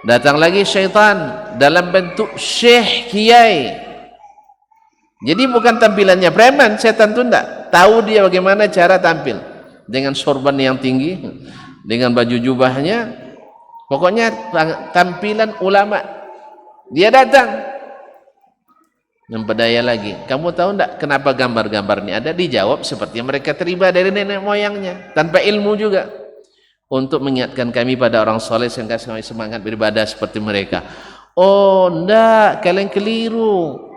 datang lagi syaitan dalam bentuk syekh kiai. Jadi bukan tampilannya preman, setan itu enggak. Tahu dia bagaimana cara tampil. Dengan sorban yang tinggi, dengan baju jubahnya. Pokoknya tampilan ulama. Dia datang mempedaya lagi. Kamu tahu enggak kenapa gambar-gambar ini ada? Dijawab seperti mereka terima dari nenek moyangnya, tanpa ilmu juga. Untuk mengingatkan kami pada orang soleh yang kasih semangat beribadah seperti mereka. Oh enggak, kalian keliru.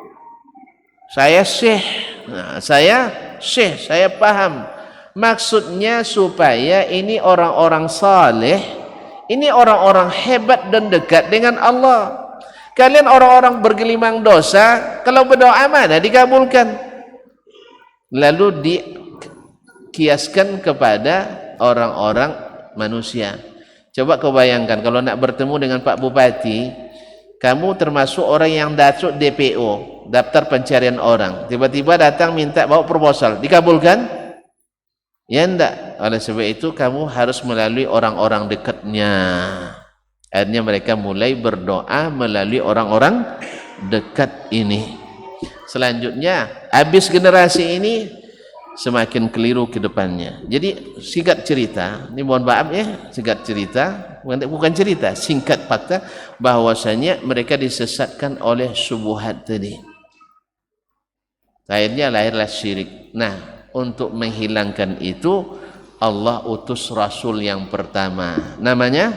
Saya syekh. Nah, saya syekh, saya paham. Maksudnya supaya ini orang-orang saleh, ini orang-orang hebat dan dekat dengan Allah. Kalian orang-orang bergelimang dosa, kalau berdoa mana dikabulkan? Lalu dikiaskan kepada orang-orang manusia. Coba kau bayangkan kalau nak bertemu dengan Pak Bupati, kamu termasuk orang yang dasuk DPO, daftar pencarian orang, tiba-tiba datang minta bawa proposal, dikabulkan? Ya enggak. Oleh sebab itu kamu harus melalui orang-orang dekatnya. Akhirnya mereka mulai berdoa melalui orang-orang dekat ini. Selanjutnya, habis generasi ini semakin keliru ke depannya. Jadi singkat cerita, ini mohon maaf ya, singkat cerita, bukan cerita, singkat fakta bahwasanya mereka disesatkan oleh syubhat tadi. Akhirnya lahirlah syirik. Nah, untuk menghilangkan itu Allah utus Rasul yang pertama, namanya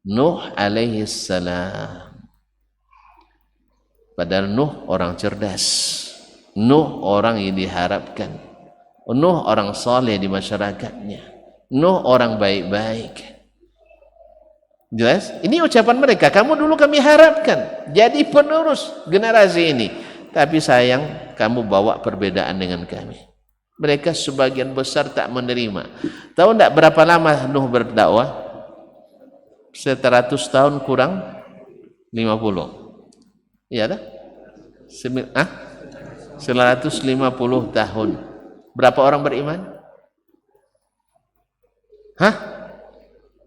Nuh alaihi salam. Padahal Nuh orang cerdas, Nuh orang yang diharapkan, Nuh orang saleh di masyarakatnya, Nuh orang baik-baik. Jelas? Ini ucapan mereka, kamu dulu kami harapkan jadi penerus generasi ini, tapi sayang kamu bawa perbedaan dengan kami. Mereka sebagian besar tak menerima. Tahu tak berapa lama Nuh berdakwah? 100 tahun kurang 50. Iya dah? 150 tahun. Berapa orang beriman?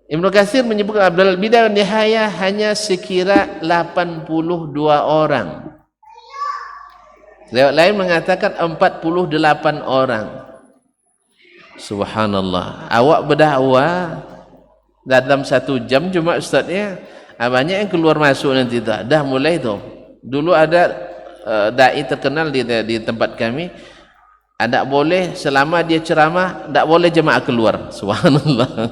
Ibnu Katsir menyebutkan Abdul Bidayah dan Nihayah hanya sekira 82 orang. Riwayat lain mengatakan 48 orang. Subhanallah. Awak berdakwah dalam 1 jam cuma ustaznya, banyak yang keluar masuk nanti dah mulai tu. Dulu ada dai terkenal di tempat kami, ada boleh selama dia ceramah tak boleh jemaah keluar. Subhanallah.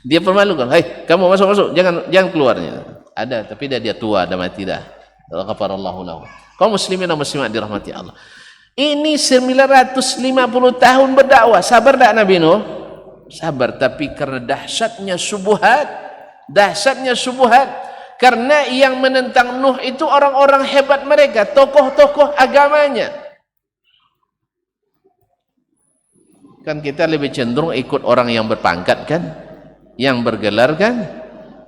Dia permalukan, "Hei, kamu masuk, jangan keluarnya." Ada, tapi dia tua, dah mati dah. Ghafarallahu lahu. Kaum muslimin dan muslimat dirahmati Allah. Ini 950 tahun berdakwah. Sabar tak Nabi Nuh? Sabar, tapi karena dahsyatnya syubhat, karena yang menentang Nuh itu orang-orang hebat mereka, tokoh-tokoh agamanya. Kan kita lebih cenderung ikut orang yang berpangkat kan, yang bergelar kan,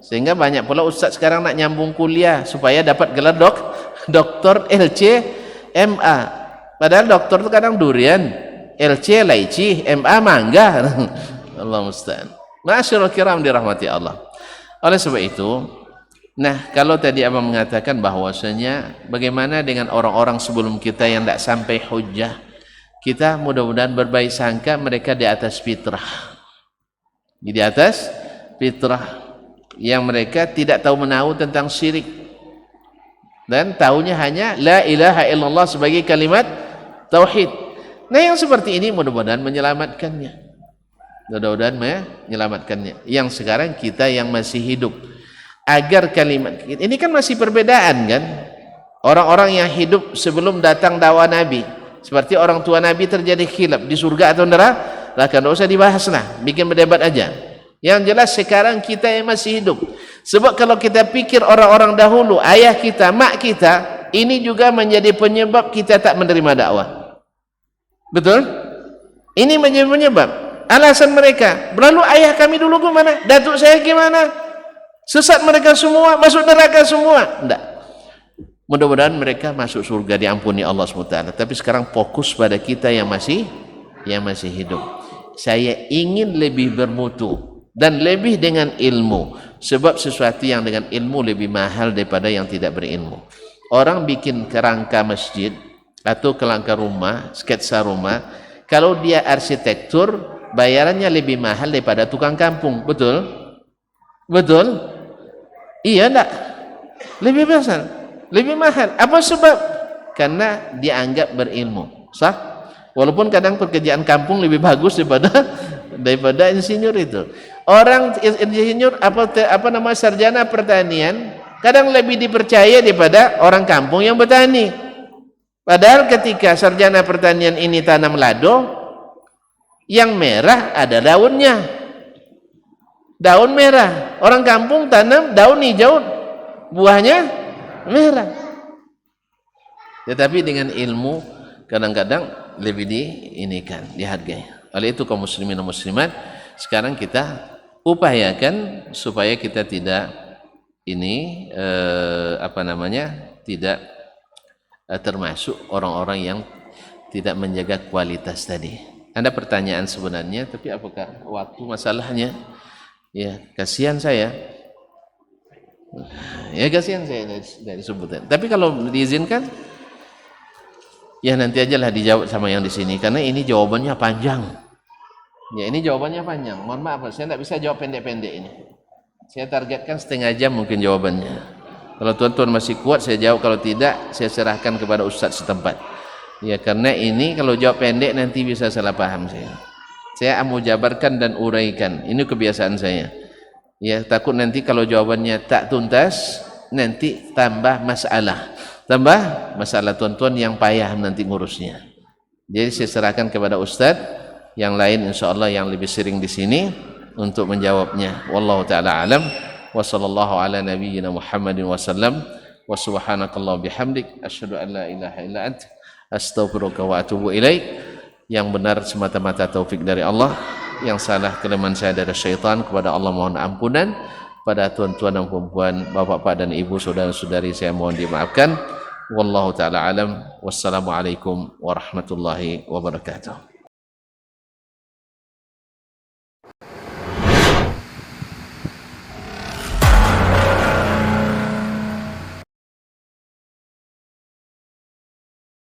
sehingga banyak pula ustaz sekarang nak nyambung kuliah supaya dapat gelar doktor LC MA. Padahal doktor itu kadang durian, LC laici, MA mangga. Allah musta'an. Ma'asyiral kiram dirahmati Allah. Oleh sebab itu, nah kalau tadi abang mengatakan bahwasanya bagaimana dengan orang-orang sebelum kita yang tidak sampai hujjah, kita mudah-mudahan berbaik sangka mereka di atas fitrah. Di atas fitrah yang mereka tidak tahu menahu tentang syirik dan tahunya hanya la ilaha illallah sebagai kalimat tauhid. Nah yang seperti ini mudah-mudahan menyelamatkannya. Yang sekarang kita yang masih hidup, agar kalimat ini kan masih perbedaan kan. Orang-orang yang hidup sebelum datang dakwah Nabi, seperti orang tua Nabi terjadi khilaf di surga atau neraka, kan tidak usah dibahas lah, bikin berdebat aja. Yang jelas sekarang kita yang masih hidup. Sebab kalau kita pikir orang-orang dahulu, ayah kita, mak kita, ini juga menjadi penyebab kita tak menerima dakwah. Betul? Ini menjadi penyebab. Alasan mereka, lalu ayah kami dulu gimana? Datuk saya gimana? Sesat mereka semua, masuk neraka semua. Tidak. Mudah-mudahan mereka masuk surga, diampuni Allah SWT. Tapi sekarang fokus pada kita yang masih hidup. Saya ingin lebih bermutu dan lebih dengan ilmu. Sebab sesuatu yang dengan ilmu lebih mahal daripada yang tidak berilmu. Orang bikin kerangka masjid atau kerangka rumah, sketsa rumah, kalau dia arsitektur, bayarannya lebih mahal daripada tukang kampung. Betul? Betul? Iya enggak? Lebih besar, lebih mahal. Apa sebab? Karena dianggap berilmu. Sah? Walaupun kadang pekerjaan kampung lebih bagus daripada insinyur itu. Orang insinyur apa nama sarjana pertanian kadang lebih dipercaya daripada orang kampung yang bertani. Padahal ketika sarjana pertanian ini tanam lado, Yang merah ada daunnya. Daun merah. Orang kampung tanam daun hijau, buahnya merah. Tetapi dengan ilmu kadang-kadang lebih diinikan, dihargai. Oleh itu kaum muslimin dan muslimat, sekarang kita upayakan supaya kita tidak tidak termasuk orang-orang yang tidak menjaga kualitas tadi. Ada pertanyaan sebenarnya, tapi apakah waktu masalahnya? Ya, kasihan saya. Ya, kasihan saya dari sebutan. Tapi kalau diizinkan, ya nanti ajalah dijawab sama yang di sini, karena ini jawabannya panjang. Ya, ini jawabannya panjang. Mohon maaf, saya tidak bisa jawab pendek-pendek ini. Saya targetkan setengah jam mungkin jawabannya. Kalau tuan-tuan masih kuat, saya jawab. Kalau tidak, saya serahkan kepada ustaz setempat. Ya, karena ini kalau jawab pendek nanti bisa salah paham saya. Saya mau jabarkan dan uraikan. Ini kebiasaan saya. Ya, takut nanti kalau jawabannya tak tuntas, nanti tambah masalah. Tambah masalah tuan-tuan yang payah nanti ngurusnya. Jadi saya serahkan kepada ustaz yang lain, insyaallah yang lebih sering di sini untuk menjawabnya. Wallahu taala alam. Wa sallallahu ala nabiyyina Muhammadin wasallam. Wa subhanakallah bihamdik asyhadu an la ilaha illa anta astaghfiruka wa atubu ilaik. Yang benar semata-mata taufik dari Allah, yang salah kelemahan saya dari syaitan. Kepada Allah mohon ampunan. Pada tuan-tuan dan perempuan, bapak-bapak dan ibu, saudara-saudari, saya mohon dimaafkan. Wallahu taala alam. Wassalamualaikum warahmatullahi wabarakatuh.